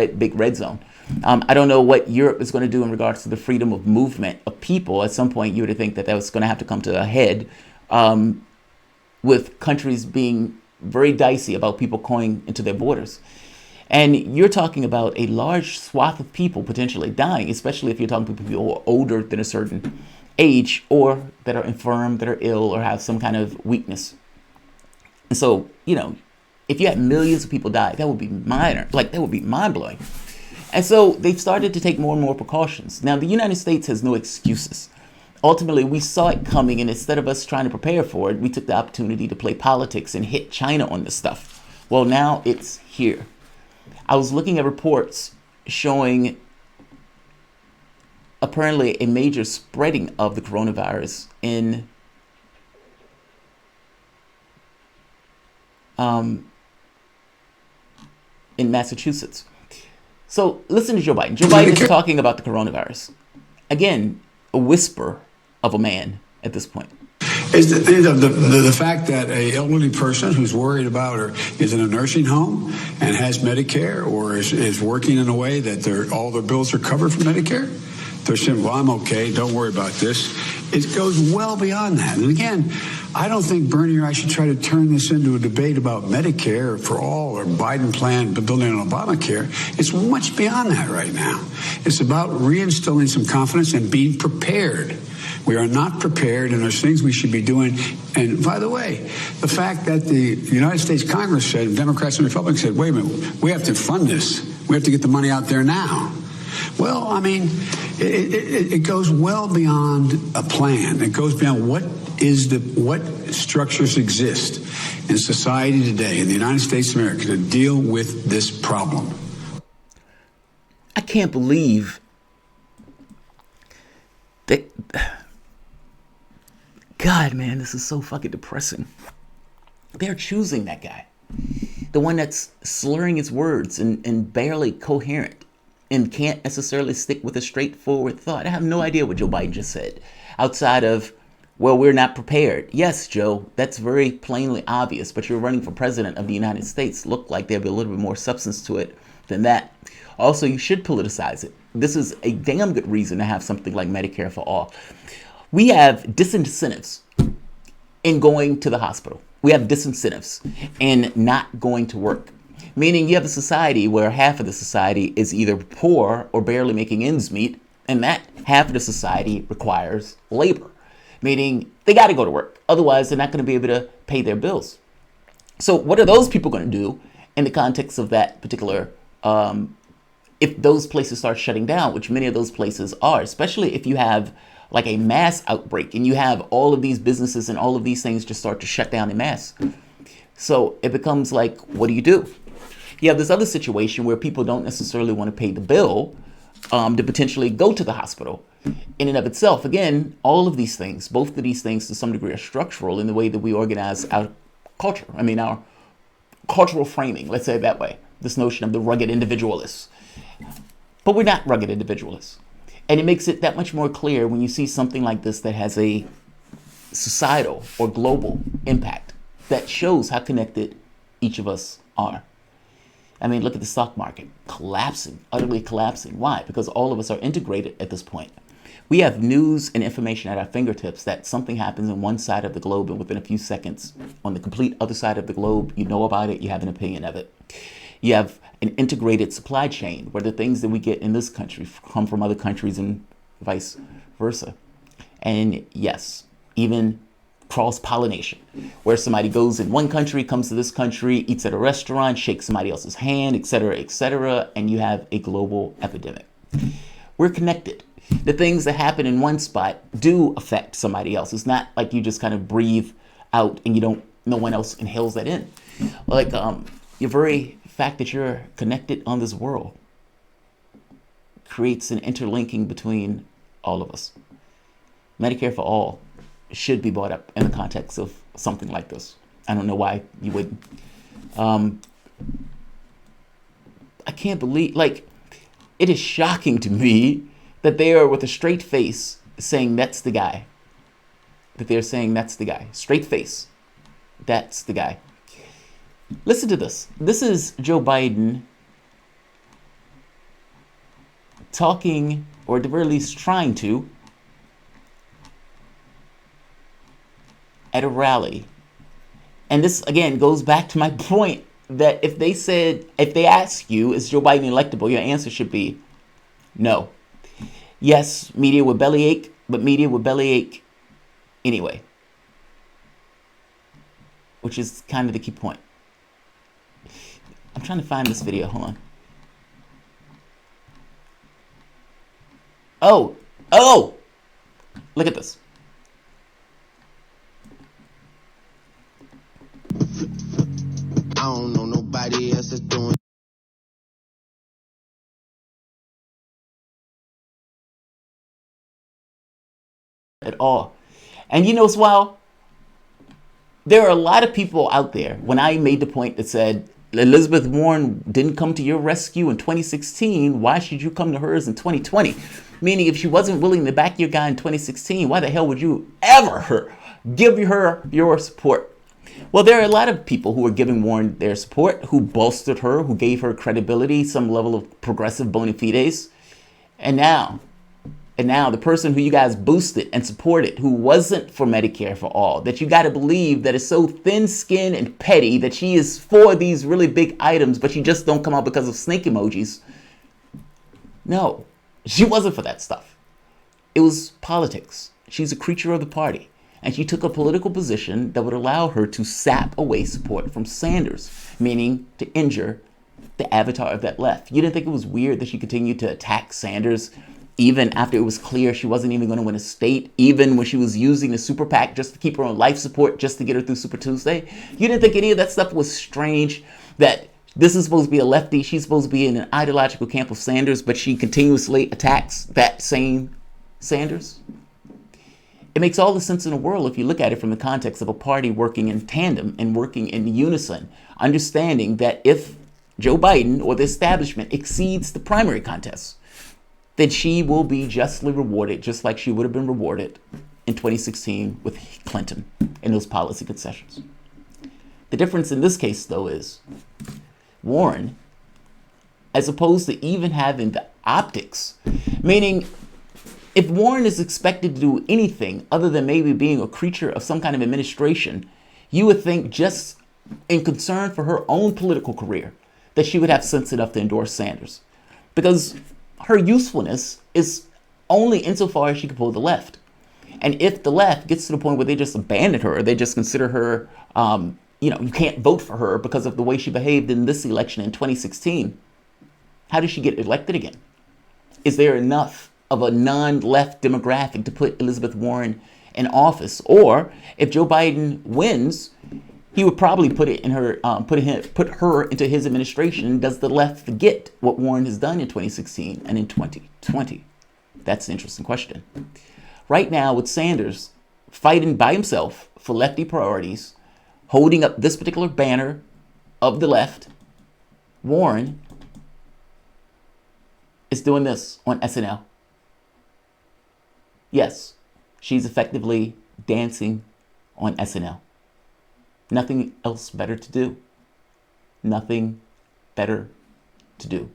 Speaker 1: big red zone. I don't know what Europe is going to do in regards to the freedom of movement of people. At some point, you would think that was going to have to come to a head with countries being very dicey about people going into their borders. And you're talking about a large swath of people potentially dying, especially if you're talking about people who are older than a certain age or that are infirm, that are ill, or have some kind of weakness. And so, if you had millions of people die, that would be minor. That would be mind-blowing. And so they've started to take more and more precautions. Now, the United States has no excuses. Ultimately, we saw it coming, and instead of us trying to prepare for it, we took the opportunity to play politics and hit China on this stuff. Well, now it's here. I was looking at reports showing apparently a major spreading of the coronavirus in Massachusetts. So listen to Joe Biden. Joe Biden is talking about the coronavirus. Again, a whisper of a man at this point.
Speaker 6: Is the fact that an elderly person who's worried about or is in a nursing home and has Medicare or is working in a way that all their bills are covered from Medicare, They're saying, well, I'm okay. Don't worry about this. It goes well beyond that. And again, I don't think Bernie or I should try to turn this into a debate about Medicare for all or Biden plan building on Obamacare. It's much beyond that right now. It's about reinstilling some confidence and being prepared. We are not prepared, and there's things we should be doing. And by the way, the fact that the United States Congress said, Democrats and Republicans said, wait a minute, we have to fund this. We have to get the money out there now. Well, I mean, it goes well beyond a plan. It goes beyond what structures exist in society today in the United States of America to deal with this problem.
Speaker 1: I can't believe that. God, man, this is so fucking depressing. They're choosing that guy. The one that's slurring his words and barely coherent and can't necessarily stick with a straightforward thought. I have no idea what Joe Biden just said outside of, well, we're not prepared. Yes, Joe, that's very plainly obvious, but you're running for president of the United States. Look like there'll be a little bit more substance to it than that. Also, you should politicize it. This is a damn good reason to have something like Medicare for all. We have disincentives in going to the hospital. We have disincentives in not going to work. Meaning you have a society where half of the society is either poor or barely making ends meet, and that half of the society requires labor. Meaning they got to go to work. Otherwise, they're not going to be able to pay their bills. So what are those people going to do in the context of that particular, if those places start shutting down, which many of those places are, especially if you have like a mass outbreak and you have all of these businesses and all of these things just start to shut down en masse. So it becomes like, what do? You have this other situation where people don't necessarily want to pay the bill to potentially go to the hospital. In and of itself, again, all of these things, both of these things to some degree are structural in the way that we organize our culture. I mean, our cultural framing, let's say it that way. This notion of the rugged individualists. But we're not rugged individualists. And it makes it that much more clear when you see something like this that has a societal or global impact that shows how connected each of us are. I mean, look at the stock market, collapsing, utterly collapsing. Why? Because all of us are integrated at this point. We have news and information at our fingertips that something happens on one side of the globe and within a few seconds on the complete other side of the globe, you know about it, you have an opinion of it. You have an integrated supply chain where the things that we get in this country come from other countries and vice versa. And yes, even cross-pollination, where somebody goes in one country, comes to this country, eats at a restaurant, shakes somebody else's hand, etc., and you have a global epidemic. We're connected. The things that happen in one spot do affect somebody else. It's not like you just kind of breathe out and no one else inhales that in. Like your very fact that you're connected on this world creates an interlinking between all of us. Medicare for all should be brought up in the context of something like this. I don't know why you wouldn't. I can't believe, it is shocking to me that they are with a straight face saying that's the guy. That they're saying that's the guy. Straight face. That's the guy. Listen to this. This is Joe Biden talking, or at the very least trying to, at a rally. And this, again, goes back to my point that if they ask you, is Joe Biden electable, your answer should be no. Yes, media would bellyache, but media would bellyache anyway. Which is kind of the key point. I'm trying to find this video. Hold on. Oh! Look at this.
Speaker 16: I don't know nobody else that's doing
Speaker 1: at all. And you know as well, there are a lot of people out there, when I made the point that said, Elizabeth Warren didn't come to your rescue in 2016, why should you come to hers in 2020? Meaning, if she wasn't willing to back your guy in 2016, why the hell would you ever give her your support? Well, there are a lot of people who are giving Warren their support, who bolstered her, who gave her credibility, some level of progressive bona fides. And now, And now the person who you guys boosted and supported, who wasn't for Medicare for all, that you got to believe that is so thin-skinned and petty that she is for these really big items, but she just don't come out because of snake emojis. No, she wasn't for that stuff. It was politics. She's a creature of the party. And she took a political position that would allow her to sap away support from Sanders, meaning to injure the avatar of that left. You didn't think it was weird that she continued to attack Sanders even after it was clear she wasn't even going to win a state, even when she was using the super PAC just to keep her on life support, just to get her through Super Tuesday? You didn't think any of that stuff was strange, that this is supposed to be a lefty, she's supposed to be in an ideological camp of Sanders, but she continuously attacks that same Sanders? It makes all the sense in the world if you look at it from the context of a party working in tandem and working in unison, understanding that if Joe Biden or the establishment exceeds the primary contest, then she will be justly rewarded, just like she would have been rewarded in 2016 with Clinton in those policy concessions. The difference in this case, though, is Warren, as opposed to even having the optics, meaning if Warren is expected to do anything other than maybe being a creature of some kind of administration, you would think just in concern for her own political career that she would have sense enough to endorse Sanders. Because her usefulness is only insofar as she can pull the left. And if the left gets to the point where they just abandon her, they just consider her, you can't vote for her because of the way she behaved in this election in 2016, how does she get elected again? Is there enough of a non-left demographic to put Elizabeth Warren in office? Or if Joe Biden wins, he would probably put her into his administration. Does the left forget what Warren has done in 2016 and in 2020? That's an interesting question. Right now, with Sanders fighting by himself for lefty priorities, holding up this particular banner of the left, Warren is doing this on SNL. Yes, she's effectively dancing on SNL. Nothing else better to do. Nothing better to do.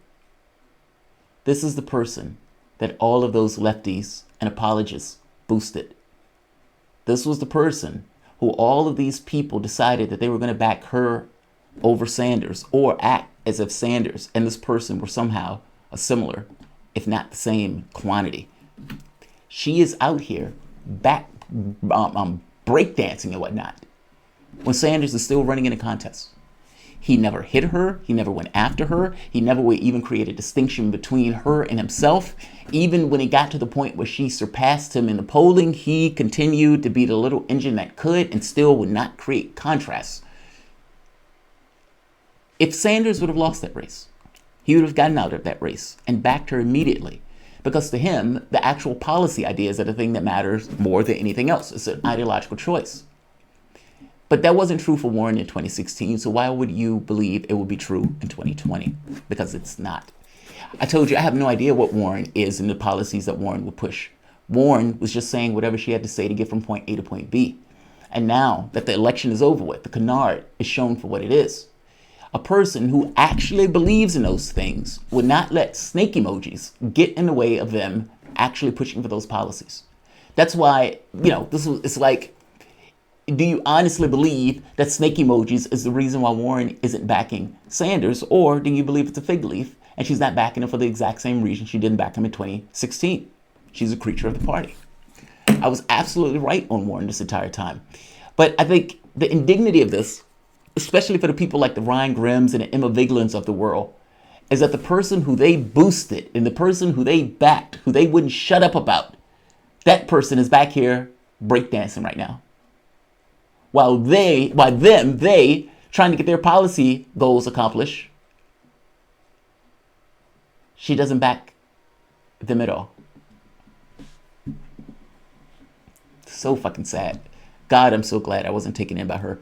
Speaker 1: This is the person that all of those lefties and apologists boosted. This was the person who all of these people decided that they were going to back her over Sanders, or act as if Sanders and this person were somehow a similar, if not the same, quantity. She is out here breakdancing and whatnot when Sanders is still running in a contest. He never hit her. He never went after her. He never would even create a distinction between her and himself. Even when it got to the point where she surpassed him in the polling, he continued to be the little engine that could and still would not create contrast. If Sanders would have lost that race, he would have gotten out of that race and backed her immediately. Because to him, the actual policy ideas are the thing that matters more than anything else. It's an ideological choice. But that wasn't true for Warren in 2016, so why would you believe it would be true in 2020? Because it's not. I told you, I have no idea what Warren is and the policies that Warren would push. Warren was just saying whatever she had to say to get from point A to point B. And now that the election is over with, the canard is shown for what it is. A person who actually believes in those things would not let snake emojis get in the way of them actually pushing for those policies. That's why, it's like, do you honestly believe that snake emojis is the reason why Warren isn't backing Sanders? Or do you believe it's a fig leaf and she's not backing him for the exact same reason she didn't back him in 2016? She's a creature of the party. I was absolutely right on Warren this entire time. But I think the indignity of this, especially for the people like the Ryan Grimms and the Emma Vigelands of the world, is that the person who they boosted and the person who they backed, who they wouldn't shut up about, that person is back here breakdancing right now. While they trying to get their policy goals accomplished, she doesn't back them at all. So fucking sad. God, I'm so glad I wasn't taken in by her.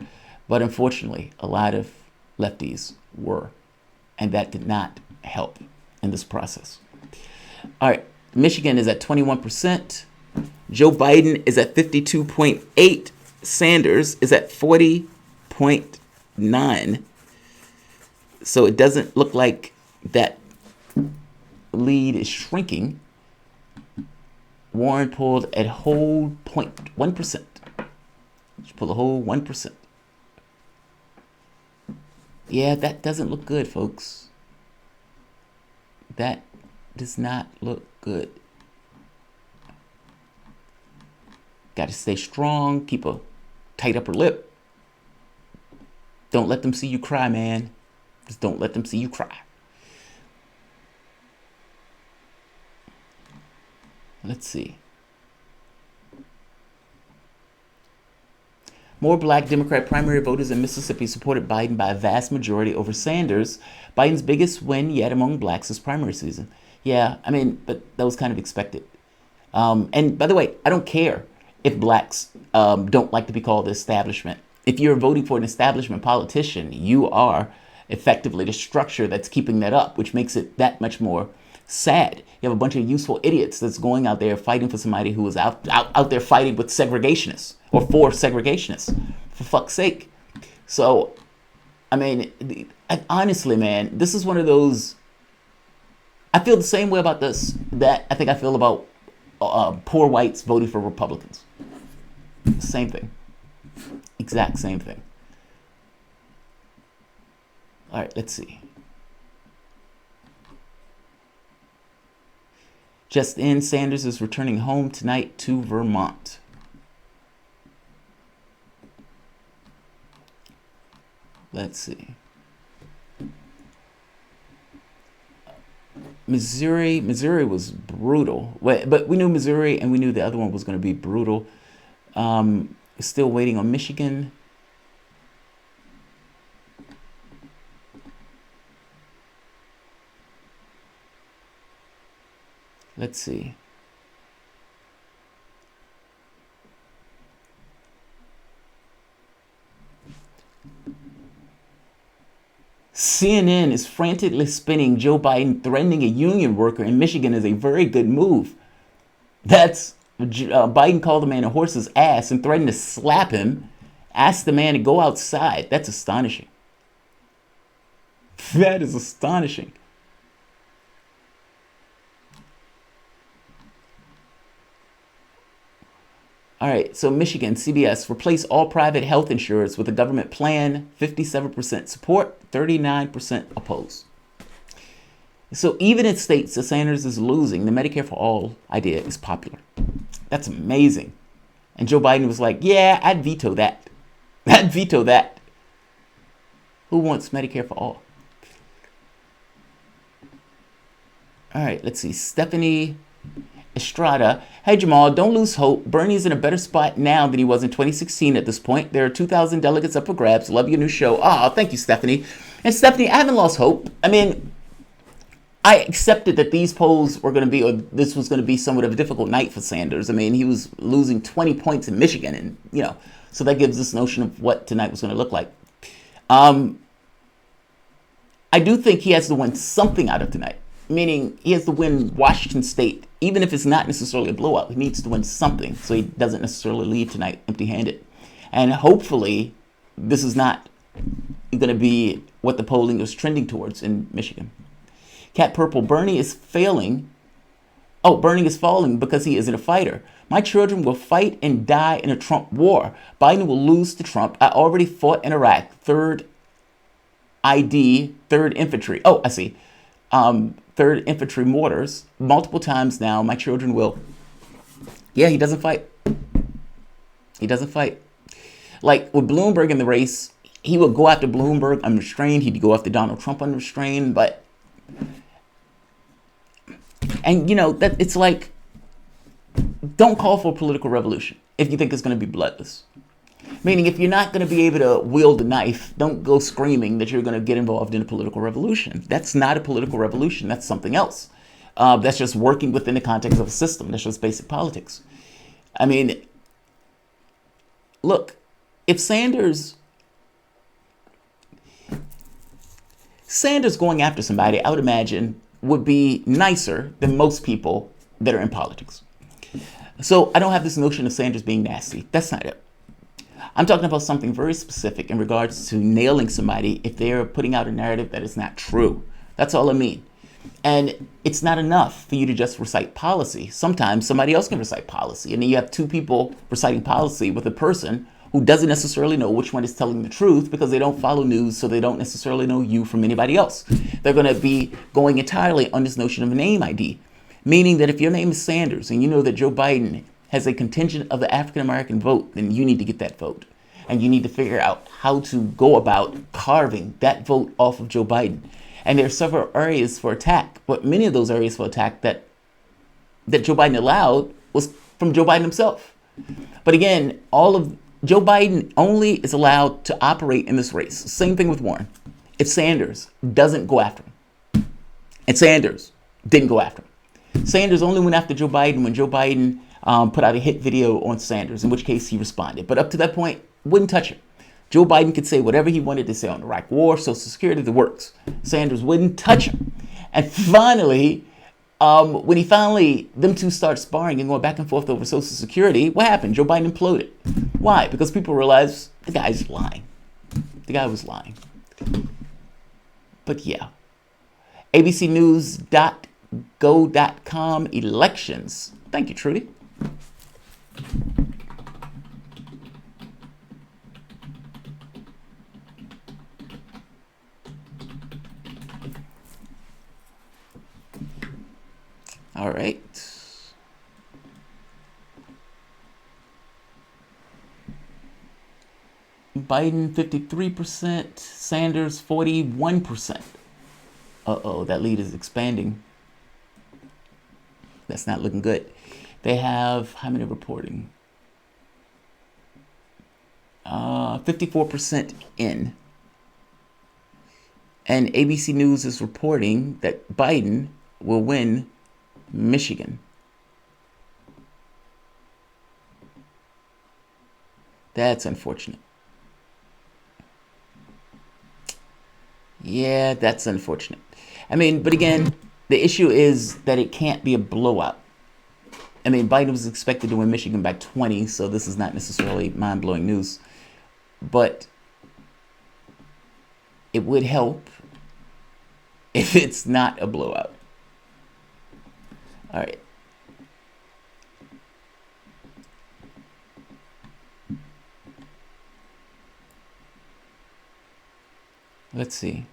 Speaker 1: But unfortunately, a lot of lefties were. And that did not help in this process. All right, Michigan is at 21%. Joe Biden is at 52.8%. Sanders is at 40.9%. So it doesn't look like that lead is shrinking. Warren pulled a whole 0.1%. She pulled a whole 1%. Yeah, that doesn't look good, folks. That does not look good. Got to stay strong. Keep a tight upper lip. Don't let them see you cry, man. Just don't let them see you cry. Let's see. More black Democrat primary voters in Mississippi supported Biden by a vast majority over Sanders, Biden's biggest win yet among blacks this primary season. Yeah, I mean, but that was kind of expected. And by the way, I don't care if blacks don't like to be called the establishment. If you're voting for an establishment politician, you are effectively the structure that's keeping that up, which makes it that much more sad. You have a bunch of useful idiots that's going out there fighting for somebody who is out there fighting with segregationists or for segregationists, for fuck's sake. So, I mean, honestly, man, this is one of those. I feel the same way about this that I think I feel about poor whites voting for Republicans. Same thing. Exact same thing. All right, let's see. Just in, Sanders is returning home tonight to Vermont. Let's see. Missouri was brutal. But we knew Missouri and we knew the other one was going to be brutal. Still waiting on Michigan. Let's see. CNN is frantically spinning Joe Biden threatening a union worker in Michigan as a very good move. Biden called the man a horse's ass and threatened to slap him, asked the man to go outside. That's astonishing. That is astonishing. All right, so Michigan, CBS, replace all private health insurers with a government plan, 57% support, 39% oppose. So even in states that Sanders is losing, the Medicare for All idea is popular. That's amazing. And Joe Biden was like, yeah, I'd veto that. I'd veto that. Who wants Medicare for All? All right, let's see. Stephanie Estrada. Hey, Jamal, don't lose hope. Bernie's in a better spot now than he was in 2016 at this point. There are 2,000 delegates up for grabs. Love your new show. Oh, thank you, Stephanie. And Stephanie, I haven't lost hope. I mean, I accepted that these polls were going to be, or this was going to be somewhat of a difficult night for Sanders. I mean, he was losing 20 points in Michigan, and, so that gives this notion of what tonight was going to look like. I do think he has to win something out of tonight. Meaning he has to win Washington State, even if it's not necessarily a blowout. He needs to win something so he doesn't necessarily leave tonight empty-handed. And hopefully this is not going to be what the polling is trending towards in Michigan. Cat Purple, Bernie is failing. Oh, Bernie is falling because he isn't a fighter. My children will fight and die in a Trump war. Biden will lose to Trump. I already fought in Iraq. 3rd ID, 3rd Infantry. Oh, I see. 3rd Infantry Mortars multiple times now. My children will. Yeah, he doesn't fight. He doesn't fight. Like with Bloomberg in the race, he would go after Bloomberg unrestrained. He'd go after Donald Trump unrestrained. But, and that it's like, don't call for a political revolution if you think it's going to be bloodless. Meaning, if you're not going to be able to wield a knife, don't go screaming that you're going to get involved in a political revolution. That's not a political revolution. That's something else. That's just working within the context of a system. That's just basic politics. I mean, look, if Sanders going after somebody, I would imagine, would be nicer than most people that are in politics. So I don't have this notion of Sanders being nasty. That's not it. I'm talking about something very specific in regards to nailing somebody if they're putting out a narrative that is not true. That's all I mean. And it's not enough for you to just recite policy. Sometimes somebody else can recite policy. And then you have two people reciting policy with a person who doesn't necessarily know which one is telling the truth because they don't follow news, so they don't necessarily know you from anybody else. They're going to be going entirely on this notion of name ID, meaning that if your name is Sanders and you know that Joe Biden has a contingent of the African-American vote, then you need to get that vote. And you need to figure out how to go about carving that vote off of Joe Biden. And there are several areas for attack, but many of those areas for attack that Joe Biden allowed was from Joe Biden himself. But again, Joe Biden only is allowed to operate in this race. Same thing with Warren. If Sanders doesn't go after him, and Sanders didn't go after him. Sanders only went after Joe Biden when Joe Biden put out a hit video on Sanders, in which case he responded. But up to that point, wouldn't touch him. Joe Biden could say whatever he wanted to say on Iraq War, Social Security, the works. Sanders wouldn't touch him. And finally, when them two start sparring and going back and forth over Social Security, what happened? Joe Biden imploded. Why? Because people realized the guy's lying. The guy was lying. But yeah. abcnews.go.com elections. Thank you, Trudy. All right. Biden 53%, Sanders 41%. Uh-oh, that lead is expanding. That's not looking good. They have how many reporting? 54% in. And ABC News is reporting that Biden will win Michigan. That's unfortunate. Yeah, that's unfortunate. I mean, but again, the issue is that it can't be a blowout. I mean, Biden was expected to win Michigan by 20, so this is not necessarily mind-blowing news. But it would help if it's not a blowout. All right. Let's see.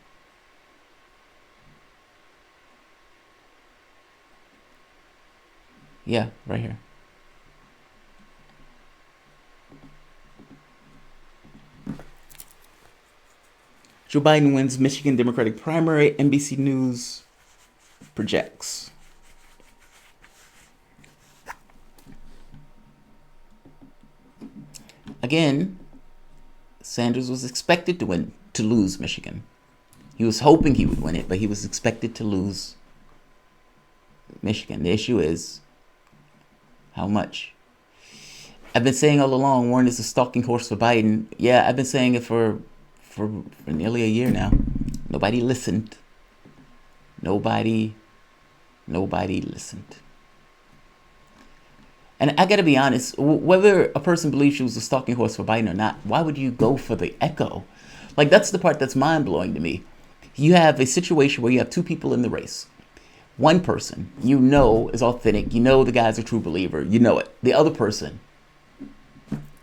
Speaker 1: Yeah, right here. Joe Biden wins Michigan Democratic primary, NBC News projects. Again, Sanders was expected to lose Michigan. He was hoping he would win it, but he was expected to lose Michigan. The issue is how much. I've been saying all along, Warren is a stalking horse for Biden. Yeah, I've been saying it for nearly a year now. Nobody listened. Nobody listened. And I got to be honest, whether a person believes she was a stalking horse for Biden or not, why would you go for the echo? Like, that's the part that's mind-blowing to me. You have a situation where you have two people in the race. One person you know is authentic. You know the guy's a true believer. You know it. The other person,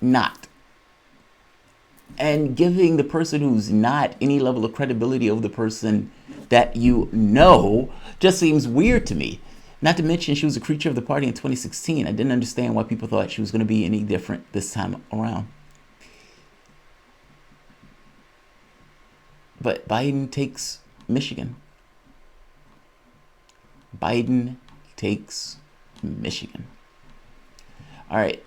Speaker 1: not. And giving the person who's not any level of credibility over the person that you know just seems weird to me. Not to mention, she was a creature of the party in 2016. I didn't understand why people thought she was going to be any different this time around. But Biden takes Michigan. Biden takes Michigan. All right.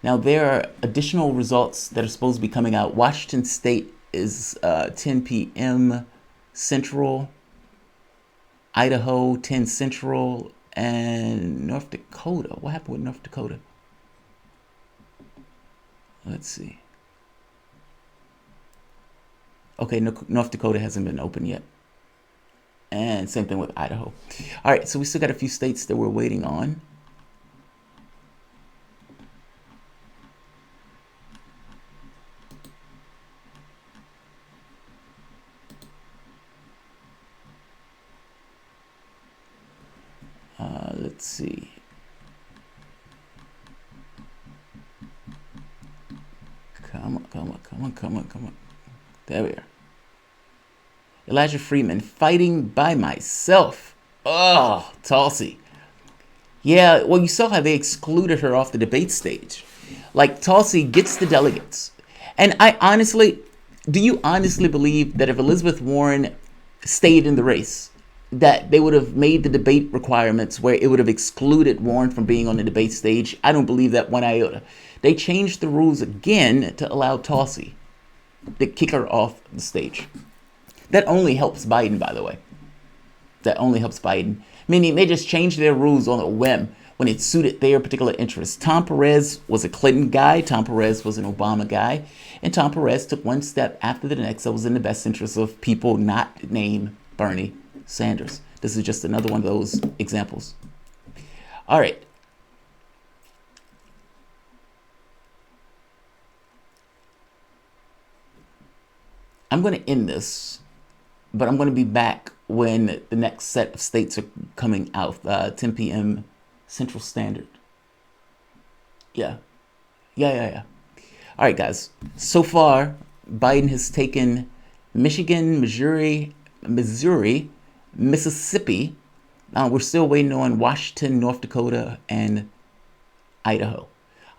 Speaker 1: Now, there are additional results that are supposed to be coming out. Washington State is 10 p.m. Central. Idaho, 10 Central. And North Dakota. What happened with North Dakota? Let's see. Okay, North Dakota hasn't been open yet. And same thing with Idaho. All right, so we still got a few states that we're waiting on. Let's see. Come on. There we are. Elijah Freeman, fighting by myself. Oh, Tulsi. Yeah, well, you saw how they excluded her off the debate stage. Like, Tulsi gets the delegates. And do you honestly believe that if Elizabeth Warren stayed in the race, that they would have made the debate requirements where it would have excluded Warren from being on the debate stage? I don't believe that one iota. They changed the rules again to allow Tulsi to kick her off the stage. That only helps Biden, by the way. That only helps Biden. Meaning they just changed their rules on a whim when it suited their particular interests. Tom Perez was a Clinton guy. Tom Perez was an Obama guy. And Tom Perez took one step after the next that was in the best interest of people not named Bernie Sanders. This is just another one of those examples. All right. I'm going to end this, but I'm going to be back when the next set of states are coming out, 10 p.m. Central Standard. Yeah. All right, guys. So far, Biden has taken Michigan, Missouri, Mississippi. We're still waiting on Washington, North Dakota, and Idaho.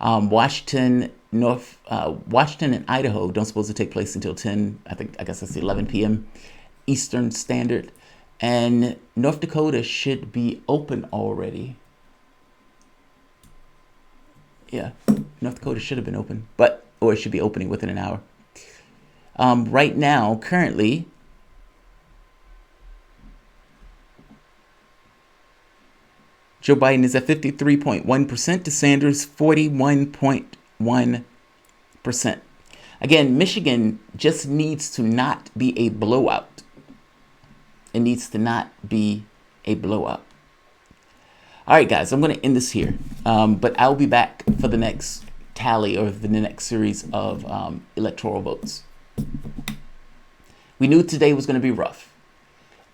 Speaker 1: Washington and Idaho don't supposed to take place until 10, I guess that's 11 p.m. Eastern Standard. And North Dakota should be open already. Yeah, North Dakota should have been open, or it should be opening within an hour. Right now, currently, Joe Biden is at 53.1% to Sanders 41.1%. Again, Michigan just needs to not be a blowout. It needs to not be a blowout. All right, guys, I'm going to end this here. But I'll be back for the next tally or the next series of electoral votes. We knew today was going to be rough.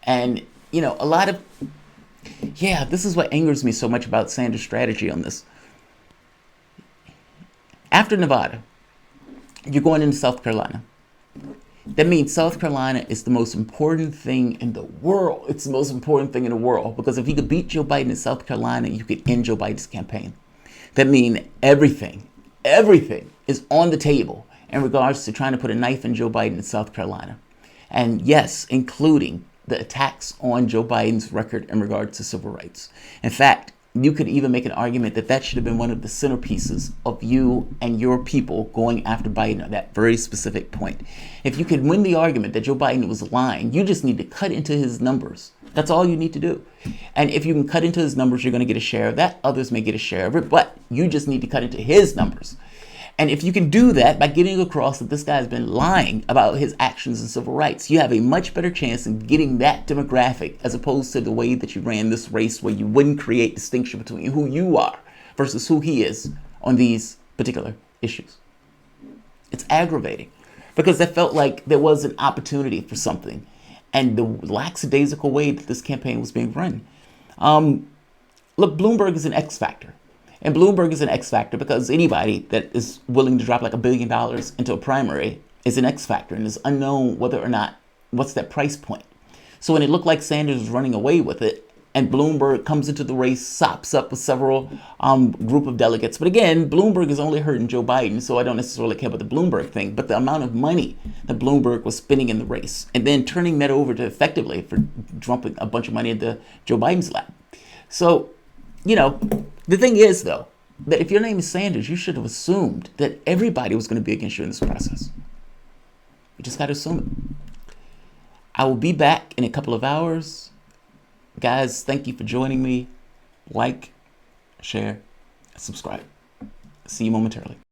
Speaker 1: And, this is what angers me so much about Sanders' strategy on this. After Nevada, you're going into South Carolina. That means South Carolina is the most important thing in the world. It's the most important thing in the world because if you could beat Joe Biden in South Carolina, you could end Joe Biden's campaign. That means everything is on the table in regards to trying to put a knife in Joe Biden in South Carolina. And yes, including the attacks on Joe Biden's record in regards to civil rights. In fact, you could even make an argument that should have been one of the centerpieces of you and your people going after Biden at that very specific point. If you could win the argument that Joe Biden was lying, you just need to cut into his numbers. That's all you need to do. And if you can cut into his numbers, you're going to get a share of that. Others may get a share of it, but you just need to cut into his numbers. And if you can do that by getting across that this guy has been lying about his actions in civil rights, you have a much better chance of getting that demographic as opposed to the way that you ran this race where you wouldn't create distinction between who you are versus who he is on these particular issues. It's aggravating because I felt like there was an opportunity for something and the lackadaisical way that this campaign was being run. Look, Bloomberg is an X factor. And Bloomberg is an X factor because anybody that is willing to drop like $1 billion into a primary is an X factor and it's unknown whether or not, what's that price point. So when it looked like Sanders was running away with it and Bloomberg comes into the race, sops up with several group of delegates. But again, Bloomberg is only hurting Joe Biden, so I don't necessarily care about the Bloomberg thing, but the amount of money that Bloomberg was spending in the race and then turning that over to effectively for dumping a bunch of money into Joe Biden's lap. So, the thing is, though, that if your name is Sanders, you should have assumed that everybody was going to be against you in this process. You just got to assume it. I will be back in a couple of hours. Guys, thank you for joining me. Like, share, subscribe. See you momentarily.